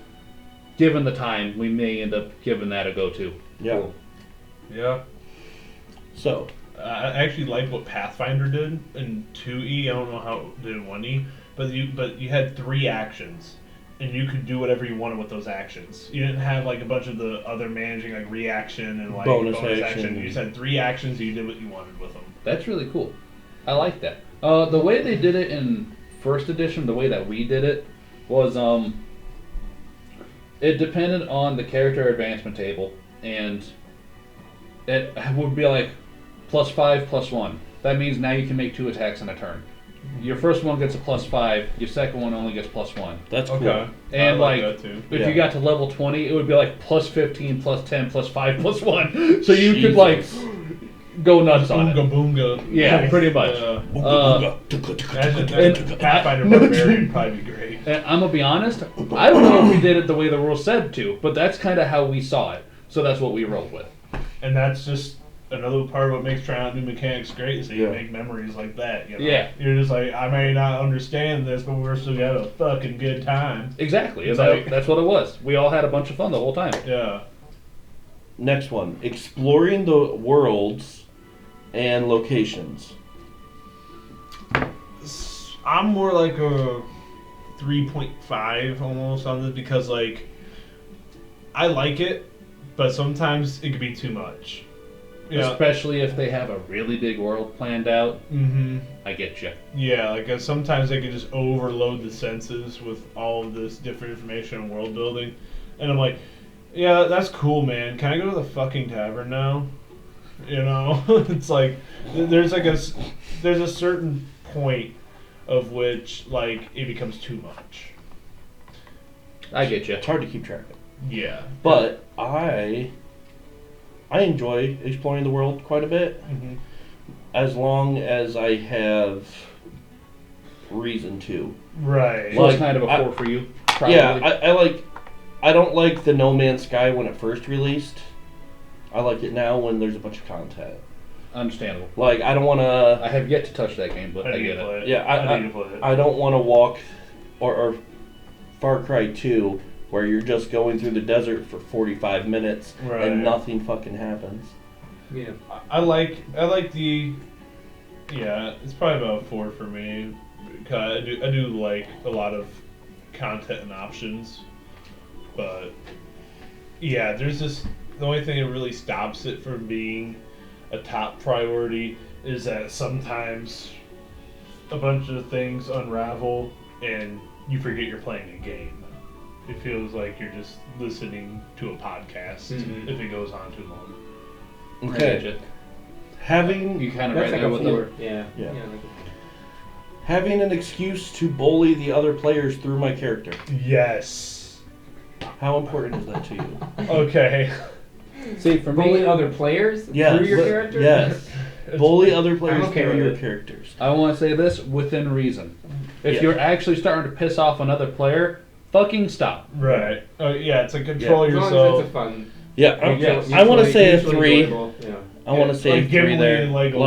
B: given the time, we may end up giving that a go too.
A: Yeah.
C: Cool.
D: Yeah.
A: So,
D: I actually liked what Pathfinder did in 2E. I don't know how it did in 1E, but you had 3 actions, and you could do whatever you wanted with those actions. You didn't have like a bunch of the other managing like reaction and like
A: Bonus
D: action.
A: action.
D: You just had 3 actions, and you did what you wanted with them.
B: That's really cool. I like that. The way they did it in first edition, the way that we did it, was it depended on the character advancement table, and it would be like +5, +1. That means now you can make 2 attacks in a turn. Your first one gets a +5. Your second one only gets +1.
A: that's cool.
D: Okay.
B: And
D: I
B: like,
D: that too.
B: if
A: Yeah.
B: you got to level 20, it would be like +15, +10, +5, +1. So you could like
A: Jesus.
B: go nuts on
D: Boonga
B: it.
D: boonga.
B: Yeah, pretty much.
D: Imagine
B: And-
D: Pathfinder Barbarian would probably be great.
B: And I'm gonna be honest, I don't know if we did it the way the rules said to, but that's kind of how we saw it. So that's what we rolled with.
D: And that's just another part of what makes trying out new mechanics great is that you
A: Yeah.
D: make memories like that.
B: Yeah.
D: You're just like, I may not understand this, but we're still having a fucking good time.
B: Exactly.
D: It's
B: And
D: like-
B: that's what it was. We all had a bunch of fun the whole time.
D: Yeah.
A: Next one. Exploring the worlds and locations.
D: I'm more like a 3.5 almost on this because like I like it, but sometimes it could be too much. Yeah.
B: Especially if they have a really big world planned out.
D: Mm-hmm.
B: I get you.
D: Yeah, like sometimes they can just overload the senses with all of this different information and world building, and I'm like, yeah, that's cool, man. Can I go to the fucking tavern now? It's like there's a certain point of which like it becomes too much.
B: I get you.
A: It's hard to keep track of.
D: Yeah.
A: But I enjoy exploring the world quite a bit,
D: Mm-hmm.
A: as long as I have reason to.
D: Right.
B: So it's
A: Like,
B: kind of a
A: I-
B: 4 for you. Probably.
A: Yeah, I don't like the No Man's Sky when it first released. I like it now when there's a bunch of content.
B: Understandable.
A: Like, I don't want to.
B: I have yet to touch that game, but I
D: need
B: get
D: to play
B: it.
D: it.
A: Yeah,
D: I need to play it.
A: I don't want to walk, or Far Cry 2, where you're just going through the desert for 45 minutes
D: Right.
A: and nothing fucking happens.
C: Yeah.
D: I like the. Yeah, it's probably about a 4 for me. Because I do like a lot of content and options, but yeah, there's just the only thing that really stops it from being a top priority is that sometimes a bunch of things unravel and you forget you're playing a game. It feels like you're just listening to a podcast
C: Mhm.
D: if it goes on too long.
B: I get
A: Okay.
B: you.
A: Having
B: You kind of right
C: That's like
B: there
C: a
B: with
C: 4.
B: the.
C: Yeah.
A: Yeah.
C: like
A: having an excuse to bully the other players through my character.
D: Yes.
A: How important is that to you?
D: Okay.
B: See, for
C: bully
B: me,
C: other players
A: Yes.
C: through your character?
A: Yes. Bully other players
C: I'm okay
A: through
C: with
A: your
C: it.
A: characters.
B: I want to say this within reason. If
A: Yeah.
B: you're actually starting to piss off another player, fucking stop.
D: Right. Oh yeah, it's like control
C: As long as
D: yourself.
C: it's a fun.
A: Yeah,
B: Yes.
A: I want to say a
C: mutually
A: 3.
C: enjoyable, Yeah.
A: I want to say
D: like
A: a 3
D: Gimli
A: there.
D: and Legolas.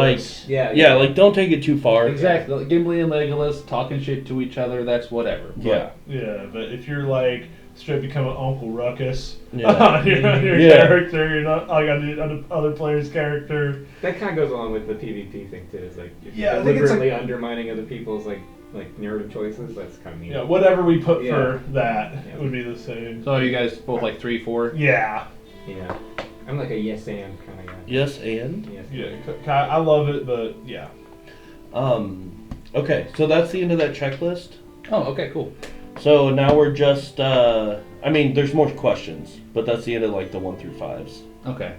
A: Like,
C: Yeah.
A: yeah, like don't take it too far.
B: Exactly. Like Gimli and Legolas talking shit to each other, that's whatever.
A: Yeah.
D: Yeah, but if you're like straight becoming Uncle Ruckus
A: Yeah.
D: on your
A: Yeah.
D: character, you're not like on the other player's character.
C: That kind of goes along with the PvP thing too. It's like if
D: Yeah, I
C: you're
D: think it's
C: deliberately undermining other people's like narrative choices. That's kind of neat.
D: Yeah, whatever we put
C: Yeah.
D: for that
C: Yeah.
D: would be the same.
B: So you guys both like 3, 4?
D: Yeah,
C: Yeah. I'm like a yes and kind of guy.
A: Yes, and
C: Yes.
D: yeah, I love it, but yeah.
A: okay, so that's the end of that checklist.
B: Oh, okay, cool.
A: So now we're just I mean, there's more questions, but that's the end of like the 1 through 5s.
B: Okay.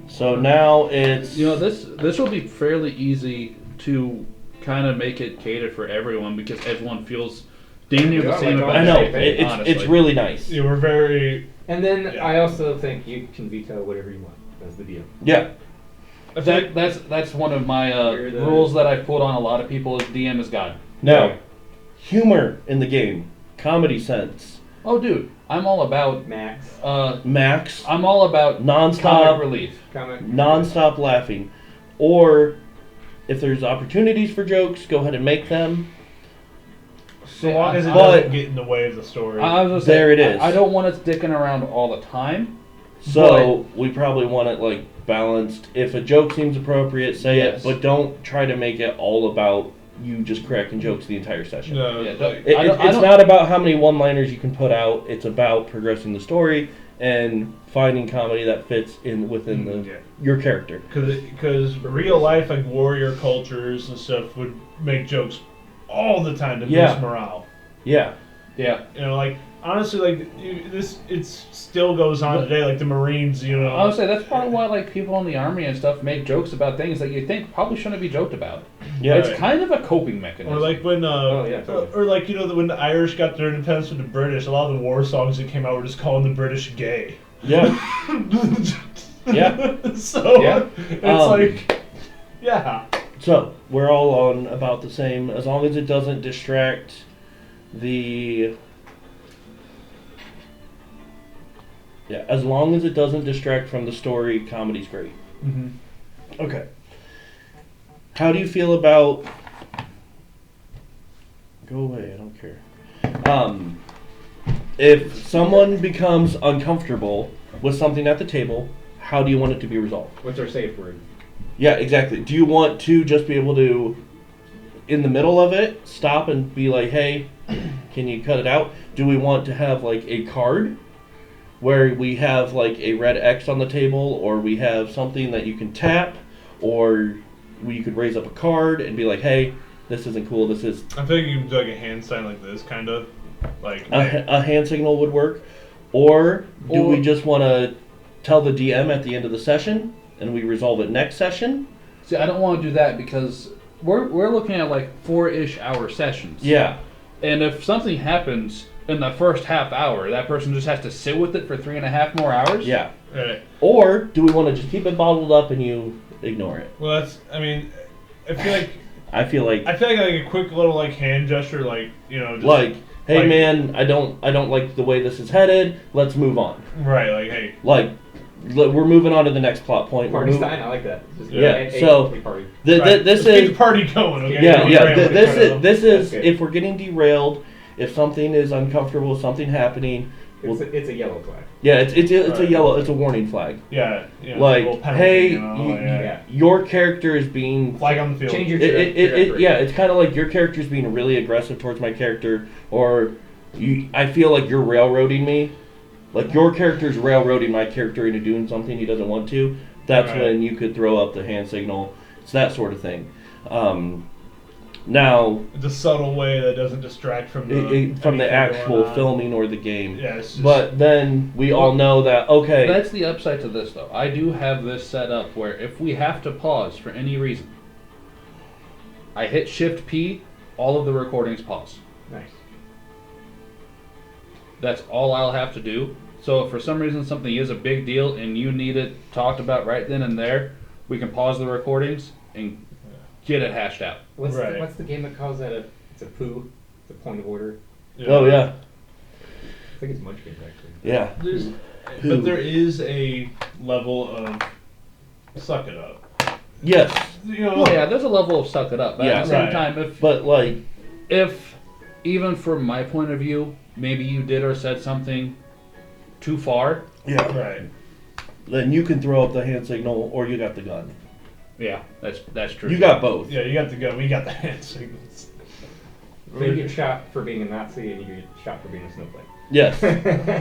A: So now it's
B: You know, this will be fairly easy to kind of make it catered for everyone because everyone feels damn near the
C: Yeah,
B: same
C: like,
B: about
A: I know
B: everything,
A: it's
B: honestly.
A: really nice.
D: You were very.
C: And then
D: Yeah.
C: I also think you can veto whatever you want as the DM.
A: Yeah,
D: I think
B: That's one of my
C: You're the-
B: rules that I've put on a lot of people is DM is God.
A: now humor in the game, comedy sense,
B: Oh, dude, I'm all about
C: Max.
A: max,
B: I'm all about comic
A: non-stop,
B: relief.
C: Comment.
A: non-stop laughing, or if there's opportunities for jokes, go ahead and make them.
D: so long as it
A: But-
D: doesn't get in the way of the story.
B: I was gonna say,
A: There it is.
B: I don't want it sticking around all the time.
A: So we probably want it like balanced. If a joke seems appropriate, say
B: Yes.
A: it, but don't try to make it all about you just cracking jokes the entire session.
D: no,
B: Yeah,
D: like,
A: It,
B: I don't-
A: it's not about how many one-liners you can put out. It's about progressing the story and finding comedy that fits in within
D: yeah.
A: your character.
D: Because real life, like warrior cultures and stuff, would make jokes all the time to
A: Yeah.
D: boost morale.
A: Yeah,
B: Yeah.
D: You know, like honestly, like it still goes on today. Like the Marines, you know.
B: I would say that's probably why like people in the army and stuff make jokes about things that you think probably shouldn't be joked about.
A: yeah.
B: It's kind of a coping mechanism.
D: Or like when,
C: Oh, yeah, totally.
D: or like when the Irish got their independence from the British, a lot of the war songs that came out were just calling the British gay.
A: Yeah. Yeah.
D: So
B: Yeah.
D: it's
A: Um,
D: like, yeah.
A: So we're all on about the same, as long as it doesn't distract the. Yeah, as long as it doesn't distract from the story, comedy's great.
D: Mm-hmm.
A: Okay. How do you feel about? Go away, I don't care. If someone becomes uncomfortable with something at the table, how do you want it to be resolved?
C: What's our safe word?
A: Yeah, exactly. Do you want to just be able to, in the middle of it, stop and be like, hey, can you cut it out? Do we want to have like a card where we have like a red X on the table, or we have something that you can tap, or you could raise up a card and be like, hey, this isn't cool, this is...
D: I think you can do like a hand sign like this, kind of. Like,
A: A hand signal would work. Or do we just want to tell the DM at the end of the session and we resolve it next session?
B: See, I don't want to do that because we're looking at like 4-ish hour sessions.
A: Yeah.
B: And if something happens in the first half hour, that person just has to sit with it for 3.5 more hours.
A: Yeah.
D: right.
A: Or do we want to just keep it bottled up and you ignore it?
D: Well, that's. I mean, I feel like
A: I feel
D: like a quick little like hand gesture, like just,
A: like, hey
D: like-
A: man, I don't like the way this is headed. Let's move on.
D: right, like hey,
A: Like, we're moving on to the next plot point. We're
C: Party
A: moving-
C: sign, I like that. Just
A: Yeah,
C: a
A: so-
C: party.
A: This
D: right. Let's keep
A: is
D: the party going. Okay.
A: yeah,
D: Don't
A: yeah.
D: derail it,
A: This
D: kind
A: is
D: of.
A: this is
C: That's good.
A: if we're getting derailed, if something is uncomfortable, something happening.
C: It's a yellow flag.
A: Yeah, it's a
D: Right.
A: yellow. It's a warning flag.
D: Yeah, you know,
A: Like,
D: a little penalty,
A: hey,
D: you know, like,
C: Yeah.
A: your character is being
D: flag on the field.
C: Change your
A: it yeah, it's kind of like your character's being really aggressive towards my character, or I feel like you're railroading me. Like your character's railroading my character into doing something he doesn't want to. That's
D: Right.
A: when you could throw up the hand signal. It's that sort of thing. Now,
D: It's a subtle way that doesn't distract from the
A: from the
D: anything
A: actual
D: going on.
A: filming or the game.
D: Yeah, it's just,
A: But then we all know that, okay,
B: That's the upside to this, though. I do have this set up where if we have to pause for any reason, I hit Shift P, all of the recordings pause.
C: Nice.
B: That's all I'll have to do. So if for some reason something is a big deal and you need it talked about right then and there, we can pause the recordings and get it hashed out.
C: What's
D: Right.
C: the game that calls that it's a poo? It's a point of order.
A: oh yeah,
C: I think it's much games actually.
A: yeah.
D: There's,
A: Who?
D: but there is a level of suck it up.
A: Yes,
D: You know,
B: Well, yeah, there's a level of suck it up. But
A: Yeah.
B: at the same
D: Right.
B: time,
A: but like,
B: if even from my point of view, maybe you did or said something too far,
A: yeah.
D: right.
A: Then you can throw up the hand signal, or you got the gun.
B: yeah, that's true.
A: You got both.
D: Yeah, you got the gun. We got the hand signals.
C: So you get shot for being a Nazi and you get shot for being a snowflake.
A: Yes,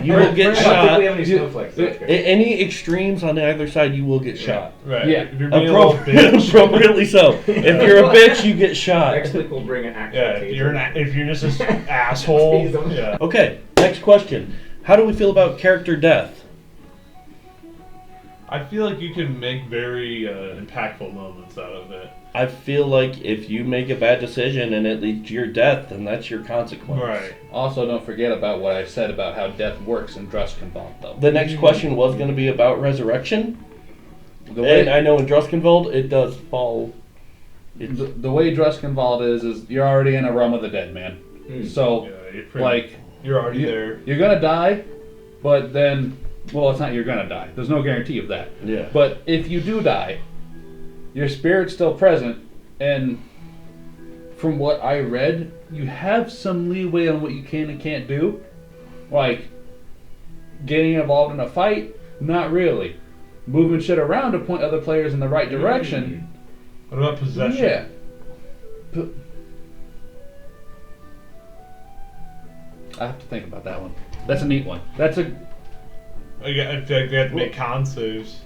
A: you will get
C: I don't
A: shot.
C: think we have any
B: You-
C: snowflakes. So that's good.
A: Any extremes on either side, you will get shot.
D: Right.
B: Yeah.
D: If you're being a little bitch.
A: Appropriately so. If you're a bitch, you get shot.
C: Next week we'll bring an actual
D: Yeah.
C: taser.
D: If you're just an asshole.
C: Please don't.
D: Yeah.
A: Okay, next question. How do we feel about character death?
D: I feel like you can make very impactful moments out of it.
A: I feel like if you make a bad decision and it leads to your death, then that's your consequence.
D: Right.
B: Also, don't forget about what I said about how death works in Druskenwald, though.
A: The next question was going to be about resurrection.
B: The way,
A: And I know in Druskenwald it does fall.
B: the way Druskenwald is you're already in a realm of the dead, man. So,
D: you're already there.
B: You're gonna die, but then, well, it's not you're gonna die. There's no guarantee of that.
A: Yeah.
B: But if you do die, your spirit's still present, and from what I read, you have some leeway on what you can and can't do. Like, getting involved in a fight, not really. Moving shit around to point other players in the right direction.
D: What about possession?
B: Yeah. I have to think about that one. That's a neat one. That's a...
D: I feel like they have to make con saves.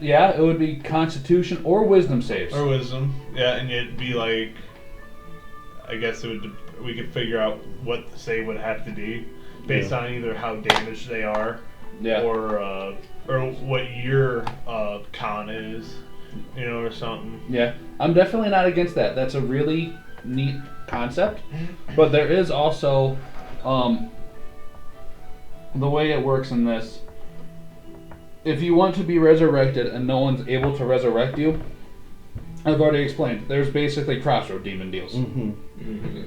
B: Yeah, it would be Constitution or Wisdom saves.
D: Or wisdom. Yeah, and it'd be like... I guess we could figure out what the save would have to be based on either how damaged they are or what your con is, or something.
B: Yeah, I'm definitely not against that. That's a really neat concept. But there is also the way it works in this. If you want to be resurrected and no one's able to resurrect you, I've already explained. There's basically crossroad demon deals.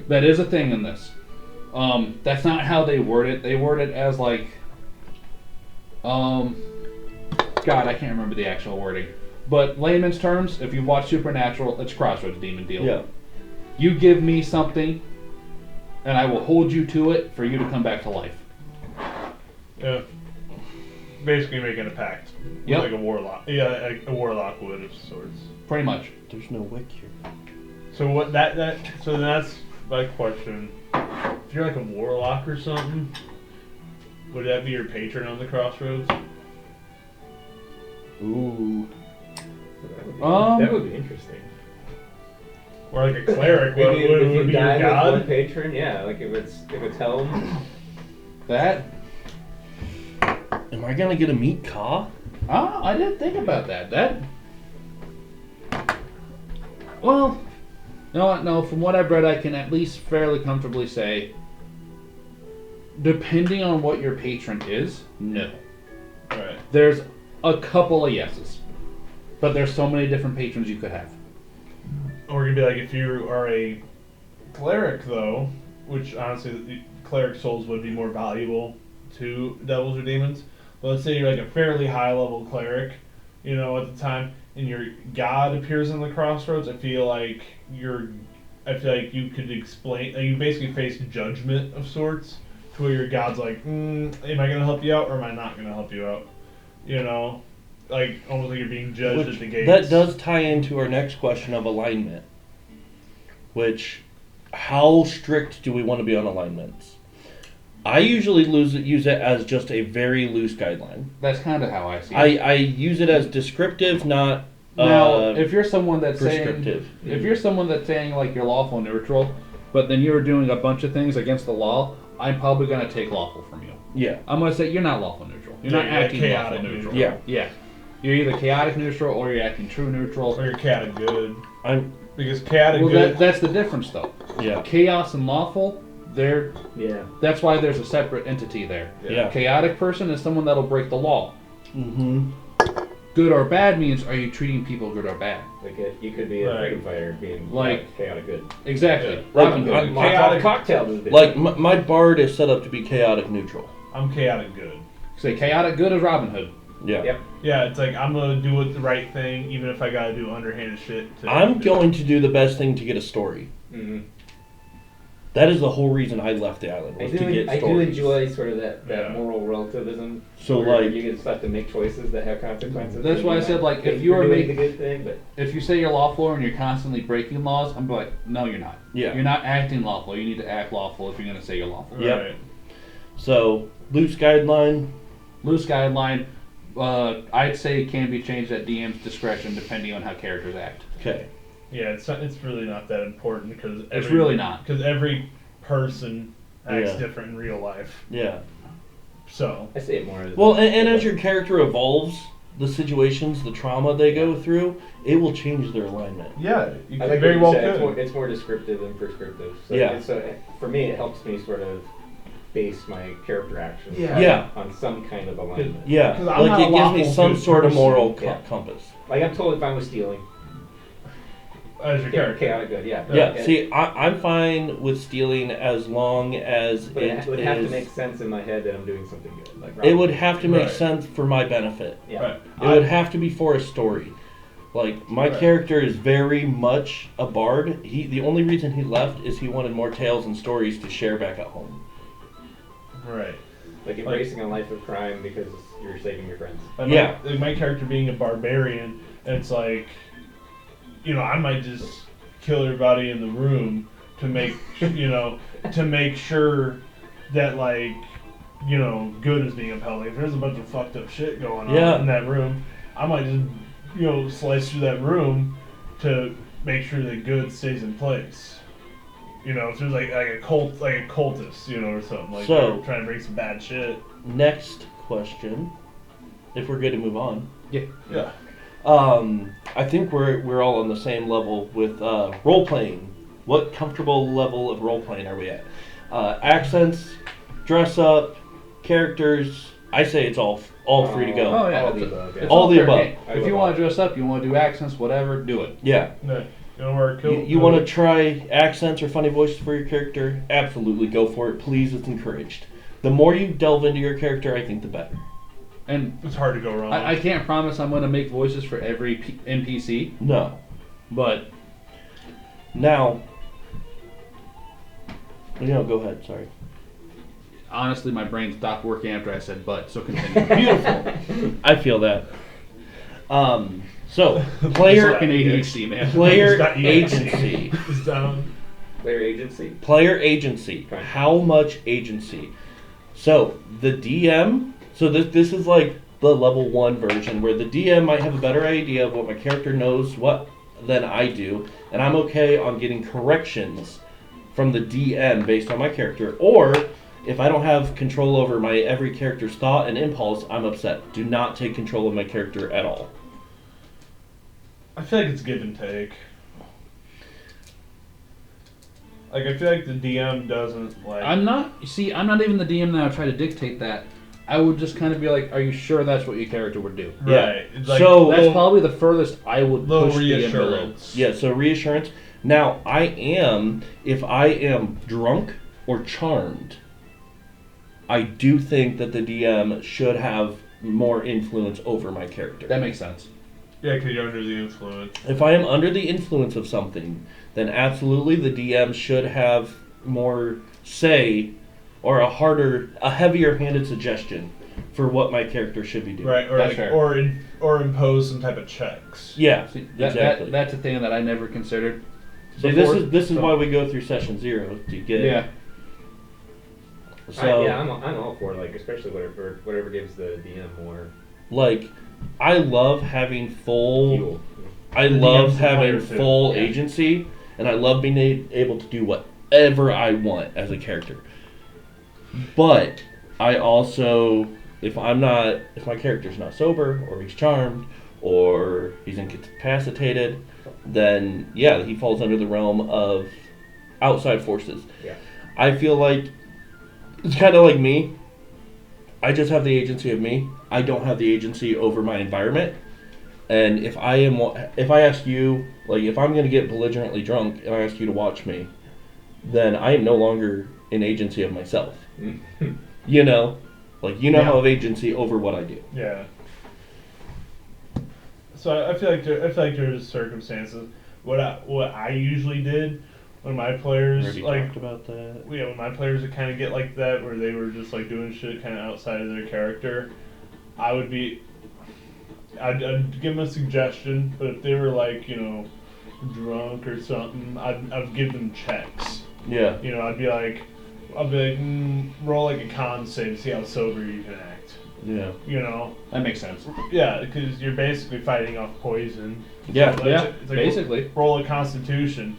B: That is a thing in this. That's not how they word it. They word it as like, God, I can't remember the actual wording. But layman's terms, if you've watched Supernatural, it's crossroads demon deal.
A: Yeah.
B: You give me something, and I will hold you to it for you to come back to life.
D: Yeah. Basically making a pact.
B: Yep.
D: Like a warlock. Yeah, like a warlock would of sorts.
B: Pretty much.
A: There's no wick here.
D: So so then that's my question. If you're like a warlock or something, would that be your patron on the crossroads?
A: Ooh.
C: That would be interesting.
D: Or like a cleric, would
C: If you
D: it be your
C: die with
D: god?
C: one patron, yeah, like if it's hell.
B: That?
A: Am I gonna get a meat Ka?
B: Ah, I didn't think about that. Well, no, from what I've read, I can at least fairly comfortably say, depending on what your patron is, no.
D: Right.
B: There's a couple of yeses. But there's so many different patrons you could have.
D: Or you'd be like, if you are a cleric, though, which honestly, the cleric souls would be more valuable to devils or demons. But let's say you're like a fairly high level cleric, at the time, and your god appears in the crossroads. I feel like you could explain. Like you basically face judgment of sorts, to where your god's like, am I going to help you out or am I not going to help you out? Like almost like you're being judged at the gates.
A: That does tie into our next question of alignment. Which, how strict do we want to be on alignments? I usually use it as just a very loose guideline.
B: That's kind of how I see it.
A: I use it as descriptive, not
B: now, if you're someone that's
A: prescriptive.
B: if you're someone that's saying like you're lawful neutral, but then you're doing a bunch of things against the law, I'm probably going to take lawful from you.
A: Yeah.
B: I'm going to say you're not lawful neutral. You're not acting
D: chaotic
B: lawful neutral.
A: Yeah.
B: Yeah. You're either chaotic neutral or you're acting true neutral.
D: Or you're chaotic good.
A: Because
D: chaotic good.
B: That's the difference though.
A: Yeah.
B: Chaos and lawful,
C: Yeah.
B: that's why there's a separate entity there.
A: Yeah.
B: Chaotic person is someone that'll break the law.
A: Mm-hmm.
B: Good or bad means, are you treating people good or bad?
C: Like you could be a freedom fighter being
B: Like-
C: chaotic good.
B: Exactly.
D: Yeah.
B: Robin
A: Like,
B: Hood.
D: chaotic-
C: cocktail movement.
A: Like my bard is set up to be chaotic neutral.
D: I'm chaotic good.
B: Say chaotic good as Robin Hood.
A: Yeah.
C: Yep.
D: Yeah, it's like I'm gonna do the right thing, even if I gotta do underhanded shit.
A: I'm going to do the best thing to get a story.
C: Mm-hmm.
A: That is the whole reason I left the island,
C: I
A: was to
C: do
A: get
C: I do
A: stories.
C: enjoy sort of that
D: Yeah.
C: moral relativism.
A: So,
C: where
A: like-
C: you just have to make choices that have consequences.
B: That's
C: and
B: why I
C: you
B: said,
C: might
B: like,
C: think
B: if you are
C: you're doing
B: making-
C: the good thing, but
B: If you say you're lawful and you're constantly breaking laws, I'm like, no, you're not.
A: Yeah.
B: You're not acting lawful. You need to act lawful if you're going to say you're lawful.
A: Yep.
D: Right.
A: So, loose guideline.
B: Loose guideline, I'd say it can be changed at DM's discretion depending on how characters act.
A: Okay.
D: Yeah, it's really not that important because
B: It's really not.
D: because every person acts
A: Yeah.
D: different in real life.
A: Yeah.
D: So
C: I see it more as
A: Well, and as your character evolves, the situations, the trauma they go through, it will change their alignment.
D: Yeah, you
C: I like
D: very
C: what
D: well
C: you said.
D: could.
C: It's more descriptive than prescriptive. So
A: Yeah.
C: For me, it helps me sort of base my character actions
A: Yeah.
C: on some kind of alignment.
A: Yeah,
D: 'Cause I'm
A: like
D: not
A: it
D: a
A: gives me
D: lawful
A: some
D: good
A: sort of
D: person.
A: moral
C: Yeah.
A: compass.
C: Like I'm totally fine with stealing.
D: As your character.
C: Chaotic good, yeah.
A: Yeah, see, I'm fine with stealing as long as
C: But
A: it
C: it would have to
A: is.
C: make sense in my head that I'm doing something good. Like
A: It would have to make
D: Right.
A: sense for my benefit.
C: Yeah.
D: Right.
A: It would have to be for a story. Like my
D: Right.
A: character is very much a bard. The only reason he left is he wanted more tales and stories to share back at home.
D: Right.
C: Like embracing a life of crime because you're saving your friends.
D: Like
A: Yeah.
D: my character being a barbarian, it's like, I might just kill everybody in the room to make, to make sure that good is being upheld. Like, if there's a bunch of fucked up shit going on
A: Yeah.
D: in that room, I might just, slice through that room to make sure that good stays in place. If there's like a cultist, or something like
A: So-
D: they're trying to bring some bad shit.
A: Next question, if we're good to move on.
D: Yeah.
A: I think we're all on the same level with role playing. What comfortable level of role playing are we at? Accents, dress up, characters. I say it's all free to go.
B: Oh, yeah.
C: All the above.
B: It's
C: Yeah.
A: All the
B: fair
A: above.
B: game. If you want to dress up, you want to do accents, whatever, do it.
A: Yeah.
D: No, you know where it killed.
A: You want to try accents or funny voices for your character? Absolutely, go for it. Please, it's encouraged. The more you delve into your character, I think the better.
B: And
D: It's hard to go wrong.
B: I can't promise I'm going to make voices for every NPC,
A: No.
B: but
A: Now, go ahead. Sorry.
B: honestly, my brain stopped working after I said but, so continue.
A: Beautiful. I feel that. So, player
B: Fucking ADHD, man.
A: player
D: It's got
A: agency.
D: It's down.
C: Player agency.
A: Player agency.
C: Okay.
A: How much agency? So the DM. So this is like the level 1 version where the DM might have a better idea of what my character knows than I do, and I'm okay on getting corrections from the DM based on my character. Or if I don't have control over my every character's thought and impulse, I'm upset. Do not take control of my character at all.
D: I feel like it's give and take. Like, I feel like the DM doesn't like.
B: I'm not even the DM that I try to dictate that. I would just kind of be like, are you sure that's what your character would do?
D: Right.
A: Yeah.
D: It's like,
A: So-
B: That's probably the furthest I would
D: little
B: push the envelope.
D: reassurance.
A: Yeah, so reassurance. Now, if I am drunk or charmed, I do think that the DM should have more influence over my character.
B: That makes sense.
D: Yeah, because you're under the influence.
A: If I am under the influence of something, then absolutely the DM should have more say or a heavier-handed suggestion for what my character should be doing.
D: Right, or
B: That's
D: like,
B: fair.
D: or impose some type of checks.
A: Yeah,
B: See,
A: exactly.
B: that's a thing that I never considered.
A: See,
B: before,
A: this is
B: so-
A: why we go through session 0 to get.
B: Yeah.
A: So
C: I'm all for like especially whatever gives the DM more
A: like, I love having full.
C: fuel.
A: I
D: The
A: love
D: DM's the
A: having
D: player too.
A: full
C: Yeah.
A: agency, and I love being able to do whatever I want as a character. But I also, if my character's not sober, or he's charmed, or he's incapacitated, then yeah, he falls under the realm of outside forces.
C: Yeah.
A: I feel like it's kind of like me. I just have the agency of me. I don't have the agency over my environment. And if I ask you, like, if I'm going to get belligerently drunk and I ask you to watch me, then I am no longer an agency of myself. You know? Like, you now
D: Yeah.
A: have agency over what I do.
D: Yeah. So I feel like there's circumstances. What I usually did when my players
A: Already
D: like
A: talked about that.
D: when my players would kind of get like that where they were just like doing shit kind of outside of their character, I'd give them a suggestion, but if they were like drunk or something, I'd give them checks.
A: Yeah.
D: I'd be like, roll like a con save to see how sober you can act.
A: Yeah.
B: That makes sense.
D: Yeah, because you're basically fighting off poison.
A: Yeah.
D: So
B: Yeah,
D: it's like
B: basically.
D: roll a Constitution.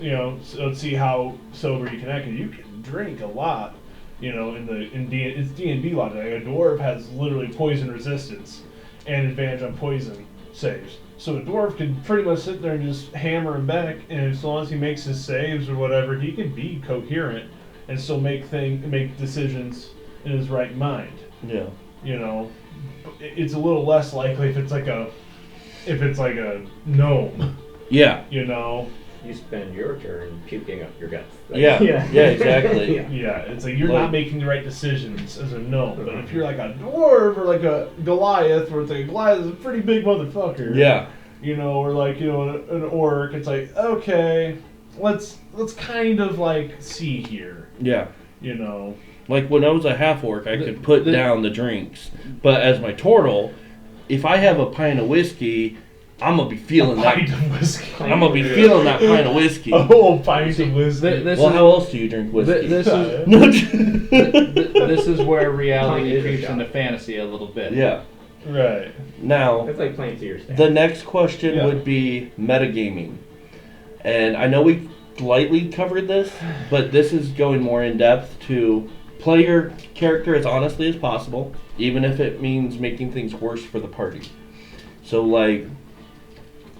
D: So let's see how sober you can act. 'Cause you can drink a lot. It's D&D logic. Like a dwarf has literally poison resistance. and advantage on poison saves. So the dwarf can pretty much sit there and just hammer him back, and as long as he makes his saves or whatever, he can be coherent and still make decisions in his right mind.
A: Yeah.
D: You know, it's a little less likely if it's like a gnome.
A: Yeah.
D: You know.
C: You spend your turn puking up your guts. Like,
A: Yeah. Yeah. Exactly.
C: Yeah.
D: Yeah, it's like you're not making the right decisions as a gnome. But if you're like a dwarf or like a Goliath, where it's like Goliath is a pretty big motherfucker.
A: Yeah.
D: You know, or like, you know, an orc, it's like, okay, let's kind of like see here.
A: Yeah.
D: You know.
A: Like when I was a half orc, I could put down the drinks, but as my turtle, if I have a pint of whiskey, I'm gonna be feeling that.
D: Pint of whiskey.
A: I'm gonna be feeling that pint of whiskey.
D: A whole pint of whiskey.
A: Well, how else do you drink whiskey?
B: This is
A: No.
B: this is where reality
C: Pint
B: creeps
C: is a
B: into
C: shot.
B: fantasy a little bit.
A: Yeah.
D: Right.
A: Now,
C: It's like playing to your stats.
A: the next question
D: Yeah.
A: would be metagaming. And I know we lightly covered this, but this is going more in depth to play your character as honestly as possible, even if it means making things worse for the party. So, like,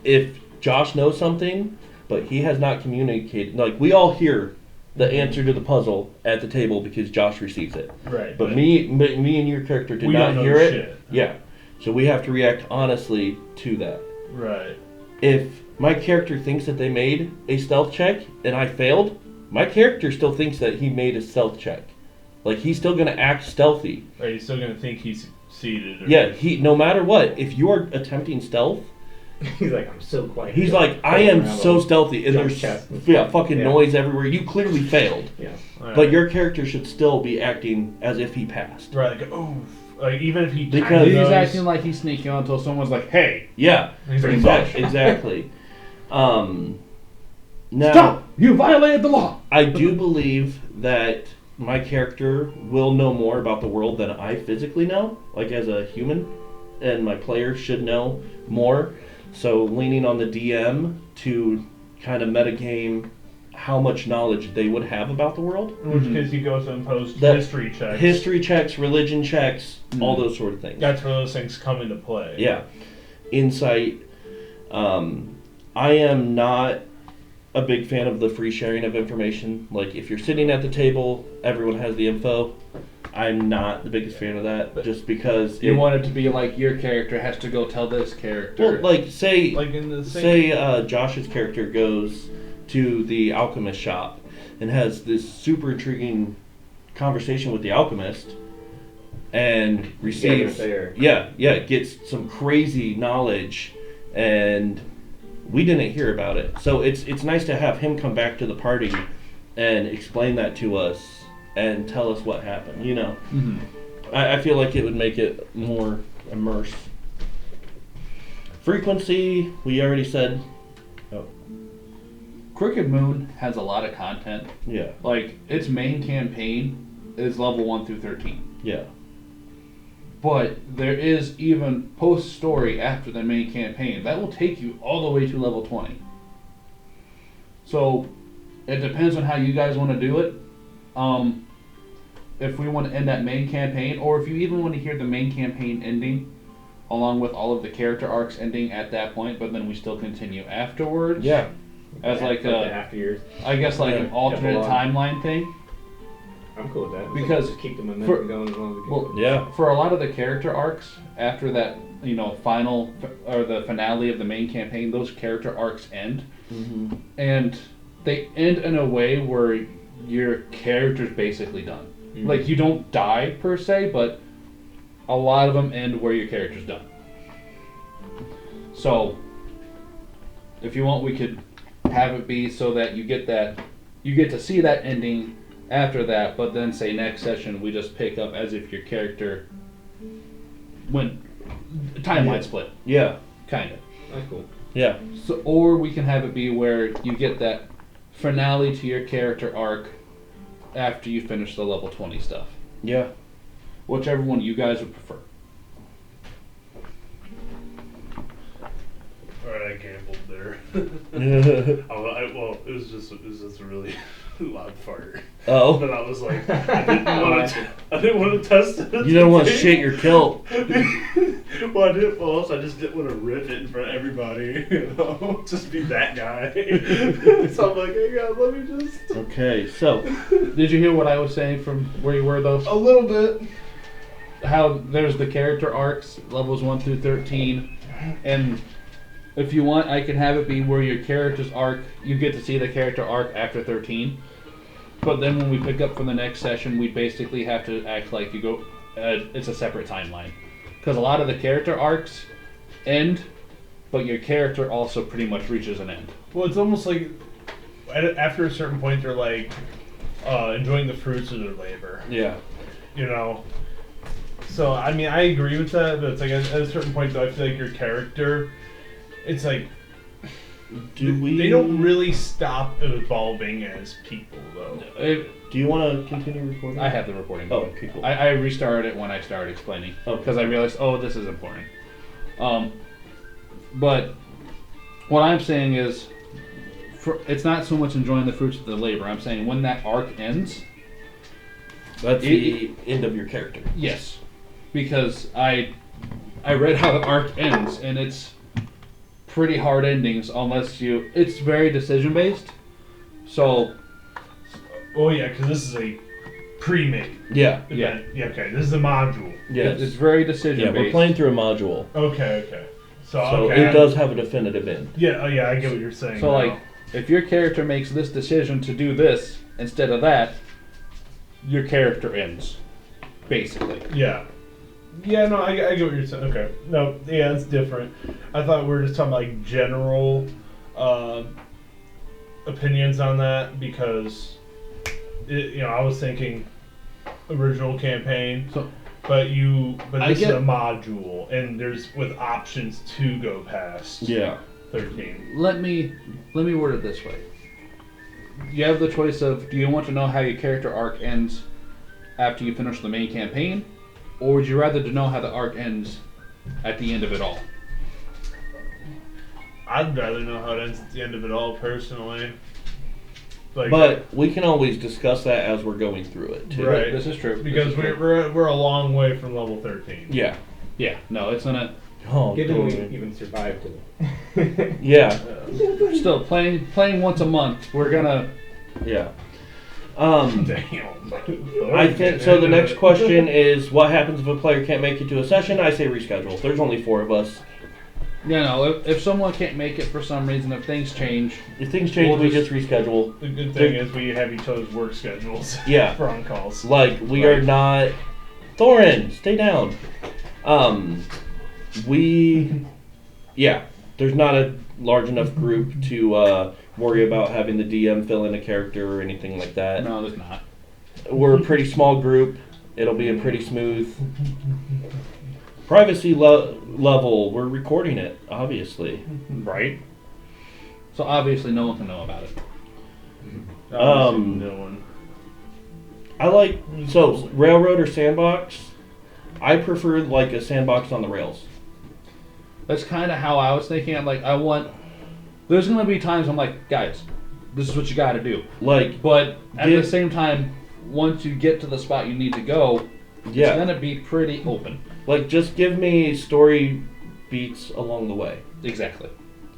A: if Josh knows something, but he has not communicated, like, we all hear the answer to the puzzle at the table because Josh receives it.
D: Right.
A: But me and your character did
D: we
A: not
D: don't know
A: hear it.
D: shit.
A: Yeah. So we have to react honestly to that.
D: Right.
A: If my character thinks that they made a stealth check and I failed, my character still thinks that he made a stealth check. Like, he's still going to act stealthy.
D: Are you still gonna think he succeeded? Or
A: Yeah, no matter what, if you are attempting stealth,
C: He's like, I'm so quiet.
A: he's like, I am so stealthy, and
C: Jump
A: there's
C: chest.
A: fucking
C: Yeah.
A: noise everywhere. You clearly failed.
C: Yeah.
D: Right.
A: But your character should still be acting as if he passed.
D: right, like, oh, like even if he
A: Because-
D: kinda
B: He's
D: knows,
B: acting like he's sneaking on until someone's like, "Hey,
A: Yeah,
D: He's like,
A: exactly. Now,
B: stop! You violated the law."
A: I do believe that my character will know more about the world than I physically know, like as a human, and my player should know more. So leaning on the DM to kind of metagame how much knowledge they would have about the world.
D: in which case you go to impose
A: That-
D: history checks.
A: History checks, religion checks, all those sort of things.
D: That's where those things come into play.
A: Yeah. Insight. I am not a big fan of the free sharing of information. Like, if you're sitting at the table, everyone has the info. I'm not the biggest fan of that, just because
B: You want it to be like your character has to go tell this character.
A: well, like say
D: Like in the same.
A: Josh's character goes to the alchemist shop and has this super intriguing conversation with the alchemist and receives
C: there.
A: gets some crazy knowledge, and we didn't hear about it. So it's nice to have him come back to the party and explain that to us and tell us what happened, you know.
B: Mhm.
A: I feel like it would make it more immersed. Frequency, we already said.
B: Crooked Moon has a lot of content.
A: Yeah,
B: Like, its main campaign is level 1 through 13.
A: yeah,
B: But there is even post-story after the main campaign. That will take you all the way to level 20. So, it depends on how you guys want to do it. If we want to end that main campaign, or if you even want to hear the main campaign ending, along with all of the character arcs ending at that point, but then we still continue afterwards.
A: yeah,
B: As like
C: the
B: a,
C: after years.
B: I guess like an
A: Yeah,
B: alternate
C: epilogue.
B: timeline thing.
C: I'm cool with that.
B: Because
C: just keep the momentum
B: for-
C: going as long as we can.
B: Well,
A: yeah,
B: for a lot of the character arcs after that, final or the finale of the main campaign, those character arcs end,
A: mm-hmm.
B: and they end in a way where your character's basically done.
C: Mhm.
B: Like, you don't die per se, but a lot of them end where your character's done. So, if you want, we could have it be so that you get to see that ending after that, but then say next session we just pick up as if your character went timeline split,
A: yeah,
B: kind of.
C: That's cool.
A: yeah,
B: So, or we can have it be where you get that finale to your character arc after you finish the level 20 stuff.
A: yeah.
B: Whichever one you guys would prefer.
D: Alright, I gambled there. Well, it was just a really loud fart.
A: Oh,
D: But I was like, I didn't want to test it.
A: you don't want to shit your kilt.
D: Well, I did I just didn't want to rip it in front of everybody, you know, just be that guy. So I'm like, hey guys, let me just.
A: Okay, so
B: Did you hear what I was saying from where you were, though?
D: A little bit.
B: How there's the character arcs, levels 1 through 13, and if you want, I can have it be where your character's arc, you get to see the character arc after 13. But then when we pick up from the next session, we basically have to act like you go. It's a separate timeline, because a lot of the character arcs end, but your character also pretty much reaches an end.
D: Well, it's almost like after a certain point, they're like enjoying the fruits of their labor.
A: yeah,
D: You know. So I mean, I agree with that, but it's like at a certain point, though, I feel like your character, it's like. They don't really stop evolving as people, though.
A: Do you want to continue recording?
B: I have the recording.
A: Oh, okay, cool.
B: I restarted it when I started explaining, because I realized, this is important. But what I'm saying is, it's not so much enjoying the fruits of the labor. I'm saying when that arc ends.
A: That's the end of your character.
B: Yes, because I read how the arc ends, and it's pretty hard endings unless you. It's very decision based. So.
D: Oh yeah, because this is a pre-made.
A: Yeah.
D: event. Yeah. Okay. This is a module.
A: Yes.
B: It's very decision
A: Yeah,
B: based.
A: we're playing through a module.
D: Okay. So
A: it does have a definitive end.
D: Yeah. Oh yeah, I get what you're saying.
B: So
D: now.
B: like, if your character makes this decision to do this instead of that, your character ends, basically.
D: Yeah. Yeah, no, I get what you're saying. Okay. No, yeah, it's different. I thought we were just talking like general opinions on that because, I was thinking original campaign, but this is a module and there's with options to go past.
A: Yeah.
D: 13.
B: Let me word it this way. You have the choice of, do you want to know how your character arc ends after you finish the main campaign? Or would you rather to know how the arc ends at the end of it all?
D: I'd rather know how it ends at the end of it all, personally. Like,
A: But we can always discuss that as we're going through it, too.
D: Right.
B: This is true.
D: because we're a long way from level 13.
A: Yeah.
B: Yeah, no, it's gonna...
A: Oh,
C: Given we
A: totally.
C: even survived it.
A: Yeah.
B: Still, playing once a month, we're gonna...
A: Yeah.
D: Damn.
A: I think so. The next question is, what happens if a player can't make it to a session? I say reschedule. There's only 4 of us.
B: If someone can't make it for some reason, if things change...
A: If things change,
B: We'll
A: we
B: just-
A: just reschedule.
D: The good thing is we have each other's work schedules.
A: Yeah.
D: For on calls.
A: Like, we
D: Right.
A: are not... Thorin, stay down. Yeah, there's not a large enough group to worry about having the DM fill in a character or anything like that.
B: No, there's not.
A: We're a pretty small group. It'll be a pretty smooth... Privacy level, we're recording it, obviously.
B: Right? So obviously no one can know about it.
D: No one.
A: I like... So, railroad or sandbox? I prefer, like, a sandbox on the rails.
B: That's kind of how I was thinking. There's going to be times I'm like, guys, this is what you got to do.
A: Like,
B: But at the same time, once you get to the spot you need to go,
A: yeah.
B: it's going to be pretty open.
A: Like, just give me story beats along the way.
B: Exactly.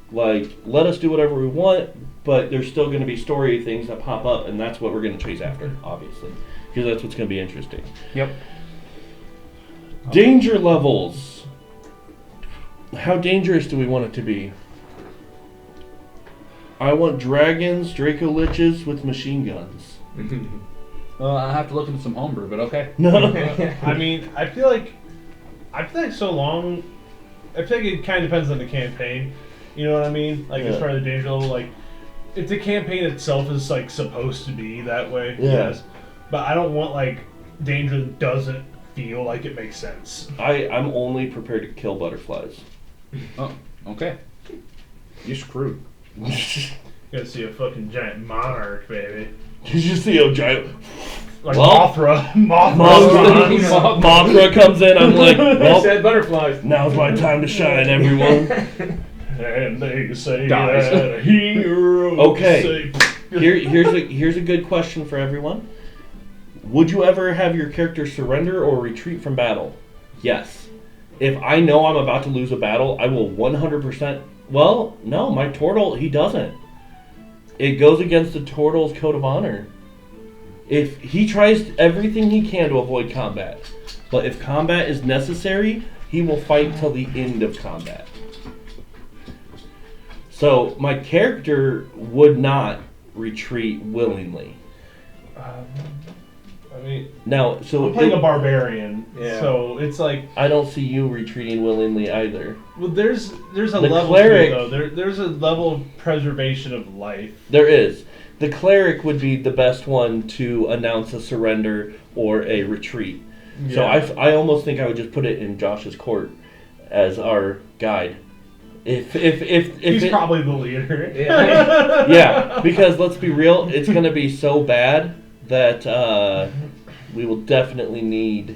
A: Like, let us do whatever we want, but there's still going to be story things that pop up, and that's what we're going to chase after, obviously. Because that's what's going to be interesting.
B: Yep.
A: Danger levels. How dangerous do we want it to be? I want dragons, Draco Liches with machine guns.
B: I have to look into some homebrew, but okay.
A: No.
D: I mean, I feel like so long. I feel like it kind of depends on the campaign. You know what I mean? Like as far as the danger level, like if the campaign itself is like supposed to be that way, yes. But I don't want like danger that doesn't feel like it makes sense.
A: I'm only prepared to kill butterflies.
B: Oh, okay. You're screwed.
D: You gotta see a fucking giant monarch, baby.
A: Did you see a giant...
D: Like
A: Well,
D: Mothra.
A: Mothra comes in, I'm like,
C: I
A: well,
C: said butterflies.
A: now's my time to shine, everyone.
D: And they say
B: Dies.
D: that a hero.
A: Okay. Here's a good question for everyone. Would you ever have your character surrender or retreat from battle? Yes. If I know I'm about to lose a battle, I will 100%. Well, no, my turtle, he doesn't. It goes against the turtle's code of honor. If he tries everything he can to avoid combat, but if combat is necessary, he will fight till the end of combat. So my character would not retreat willingly.
D: I mean,
A: Now, so
D: I'm playing a barbarian,
C: Yeah.
D: so it's like,
A: I don't see you retreating willingly either.
D: well, there's a
A: The
D: level
A: cleric-
D: to it, though. There's a level of preservation of life.
A: There is. The cleric would be the best one to announce a surrender or a retreat. So I almost think I would just put it in Josh's court as our guide. If
D: He's
A: it,
D: probably the leader.
C: Yeah.
A: yeah, because let's be real, it's going to be so bad that we will definitely need.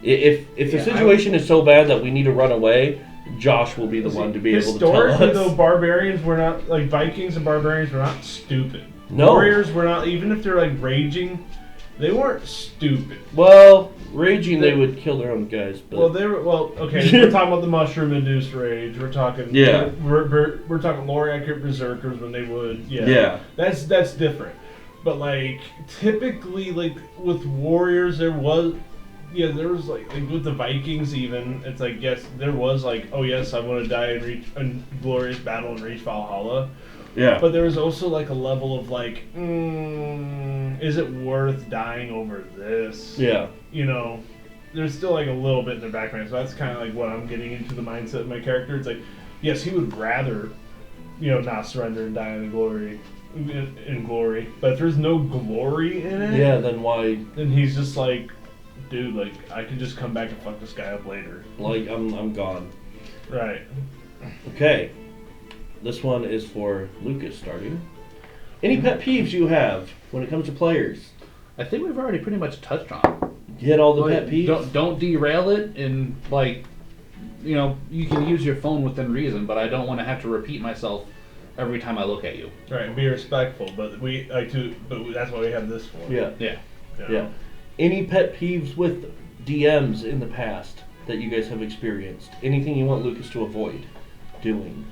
A: If the
C: Yeah,
A: situation is so bad that we need to run away, Josh will be the one to be able to tell
D: Historically,
A: us.
D: though, barbarians were not like Vikings and barbarians were not stupid.
A: No.
D: Warriors were not, even if they're like raging, they weren't stupid.
A: Well, raging, they would kill their own guys. But
D: Well, they were okay. We're talking about the mushroom-induced rage. We're talking
A: Yeah.
D: We're talking lore-accurate berserkers when they would
A: yeah.
D: That's different. But like typically, like with warriors, there was like with the Vikings even. It's like yes, there was like oh yes, I want to die and reach a glorious battle and reach Valhalla.
A: Yeah.
D: But there was also like a level of like, is it worth dying over this?
A: Yeah.
D: You know, there's still like a little bit in the background. So that's kind of like what I'm getting into the mindset of my character. It's like, yes, he would rather, not surrender and die in glory. In glory, but if there's no glory in it,
A: Yeah, then why?
D: then he's just like, dude, like I could just come back and fuck this guy up later.
A: Like, I'm gone.
D: Right.
A: Okay. This one is for Lucas starting. Any pet peeves you have when it comes to players?
B: I think we've already pretty much touched on it.
A: You hit all the
B: Like,
A: pet peeves?
B: Don't derail it, and like, you can use your phone within reason, but I don't want to have to repeat myself every time I look at you.
D: Right. And be respectful, but we like to. But that's why we have this for.
A: Yeah.
B: Yeah.
D: You know?
A: Yeah. Any pet peeves with DMs in the past that you guys have experienced? Anything you want Lucas to avoid doing?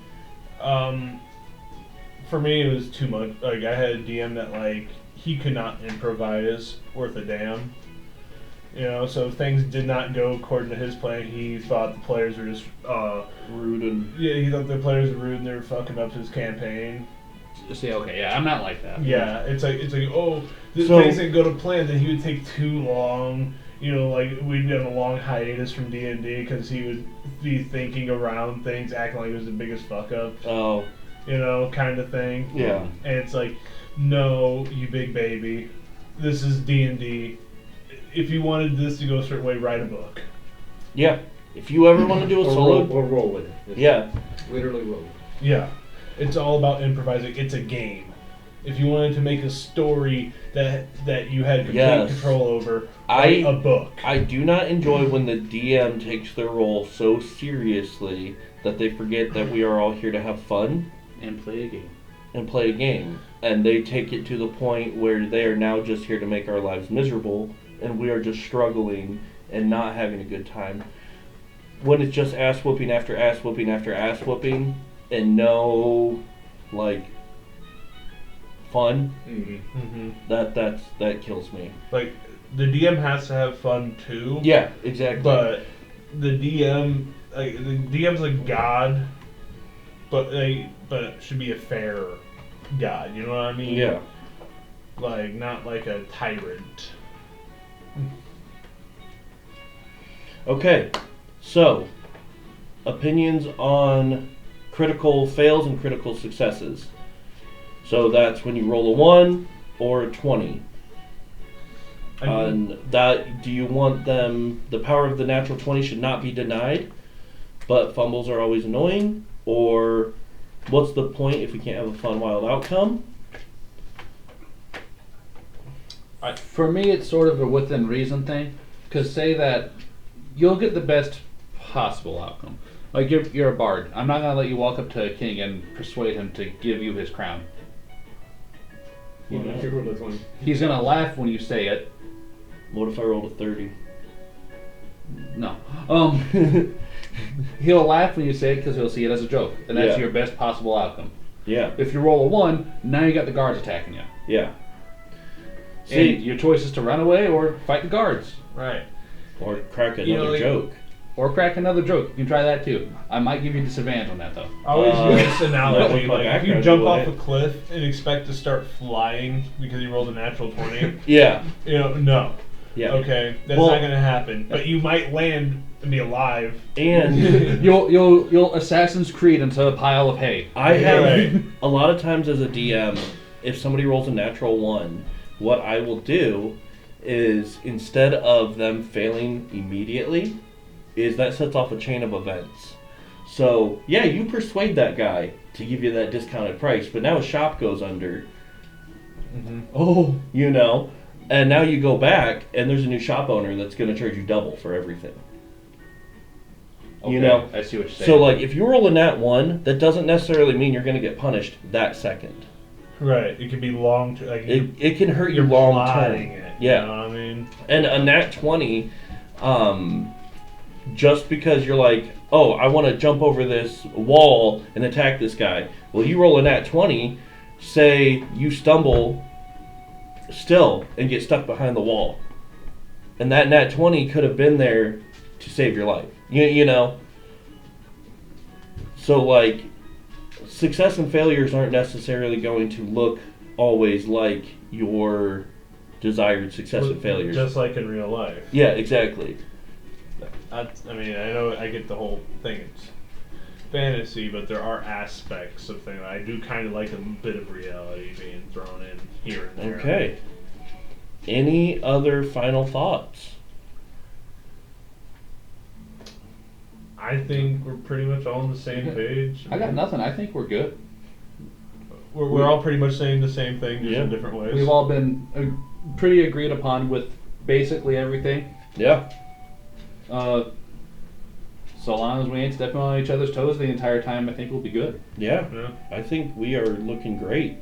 D: For me, it was too much. Like I had a DM that like he could not improvise worth a damn. So if things did not go according to his plan, he thought the players were just
A: Rude and...
D: yeah. He thought the players were rude and they were fucking up his campaign.
B: See, okay, yeah, I'm not like that.
D: Yeah, it's like oh, the
A: So-
D: things didn't go to plan. Then he would take too long. Like we'd be on a long hiatus from D&D because he would be thinking around things, acting like it was the biggest fuck up.
A: Oh,
D: Kind of thing.
A: yeah.
D: And it's like, no, you big baby, this is D&D. If you wanted this to go a certain way, write a book.
A: Yeah. If you ever want to do a solo...
C: Or roll with it. Just
A: Yeah.
C: Literally roll.
D: Yeah, it's all about improvising. It's a game. If you wanted to make a story that you had complete
A: Yes.
D: control over, write a book.
A: I do not enjoy when the DM takes their role so seriously that they forget that we are all here to have fun
B: And play a game.
A: and play a game. And they take it to the point where they are now just here to make our lives miserable and we are just struggling and not having a good time. When it's just ass whooping after ass whooping after ass whooping and no like fun,
C: Mm-hmm.
A: that kills me.
D: Like the DM has to have fun too.
A: Yeah, exactly.
D: But the DM's a god, but it should be a fair god. You know what I mean?
A: yeah.
D: Like not like a tyrant.
A: Okay, so opinions on critical fails and critical successes. So that's when you roll a 1 or a 20.
D: I mean,
A: And that, do you want them, the power of the natural 20 should not be denied, but fumbles are always annoying? Or what's the point if we can't have a fun, wild outcome?
B: For me, it's sort of a within reason thing. Because say that you'll get the best possible outcome. Like you're a bard. I'm not gonna let you walk up to a king and persuade him to give you his crown.
C: Even if you roll a 20.
B: He's gonna laugh when you say it.
A: What if I rolled a 30?
B: No. he'll laugh when you say it because he'll see it as a joke, and that's
A: Yeah.
B: your best possible outcome.
A: Yeah.
B: If you roll a 1, now you got the guards attacking you.
A: Yeah.
B: And your choice is to run away or fight the guards.
D: Right.
A: Or crack
D: You know,
A: another
D: like-
A: joke.
B: Or crack another joke. You can try that too. I might give you disadvantage on that though.
D: I always use this
A: that
D: analogy.
A: was my
D: Like, if you
A: background,
D: jump
A: you
D: off a
A: wouldn't.
D: cliff and expect to start flying because you rolled a natural 20,
A: Yeah.
D: no.
A: Yeah.
D: Okay, that's
A: Well-
D: not going to happen. But you might land and be alive.
A: And
B: You'll Assassin's Creed into a pile of hay.
A: I have
D: Right.
A: a lot of times as a DM, if somebody rolls a natural 1, what I will do is instead of them failing immediately, is that sets off a chain of events. So yeah, you persuade that guy to give you that discounted price, but now his shop goes under.
B: Oh.
A: You know, and now you go back and there's a new shop owner that's going to charge you double for everything.
B: Okay,
A: You know,
B: I see what you're saying.
A: So like if you roll a nat 1, that doesn't necessarily mean you're going to get punished that second.
D: Right. It can be long. Like
A: It can hurt you
D: you're
A: long
D: plotting
A: term.
D: it.
A: Yeah.
D: You know what I mean?
A: And a nat 20, just because you're like, oh, I want to jump over this wall and attack this guy. Well, you roll a nat 20, say you stumble still and get stuck behind the wall. And that nat 20 could have been there to save your life. You know? So, like, success and failures aren't necessarily going to look always like your desired success and failures.
D: Just like in real life.
A: Yeah, exactly.
D: I mean, I know I get the whole thing. It's fantasy, but there are aspects of things. I do kind of like a bit of reality being thrown in here and there.
A: Okay. Any other final thoughts?
D: I think we're pretty much all on the same page.
B: I got nothing. I think we're good.
D: We're all pretty much saying the same thing, just
A: Yeah.
D: in different ways.
B: We've all been pretty agreed upon with basically everything.
A: Yeah.
B: So long as we ain't stepping on each other's toes the entire time, I think we'll be good.
A: Yeah.
D: Yeah.
A: I think we are looking great.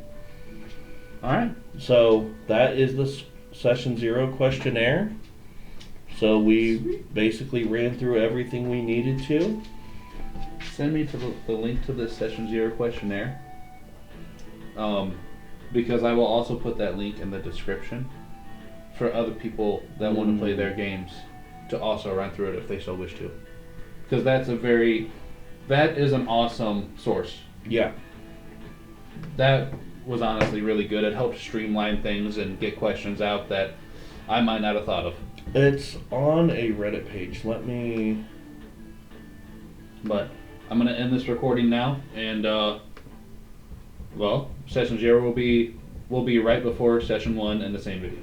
B: All right.
A: So that is the session 0 questionnaire. So we basically ran through everything we needed to.
B: Send me to the link to the session 0 questionnaire. Because I will also put that link in the description for other people that want to play their games to also run through it if they so wish to. Because that is an awesome source.
A: Yeah.
B: That was honestly really good. It helped streamline things and get questions out that I might not have thought of.
A: It's on a Reddit page. Let me...
B: But I'm gonna end this recording now, and session 0 will be right before session 1 in the same video.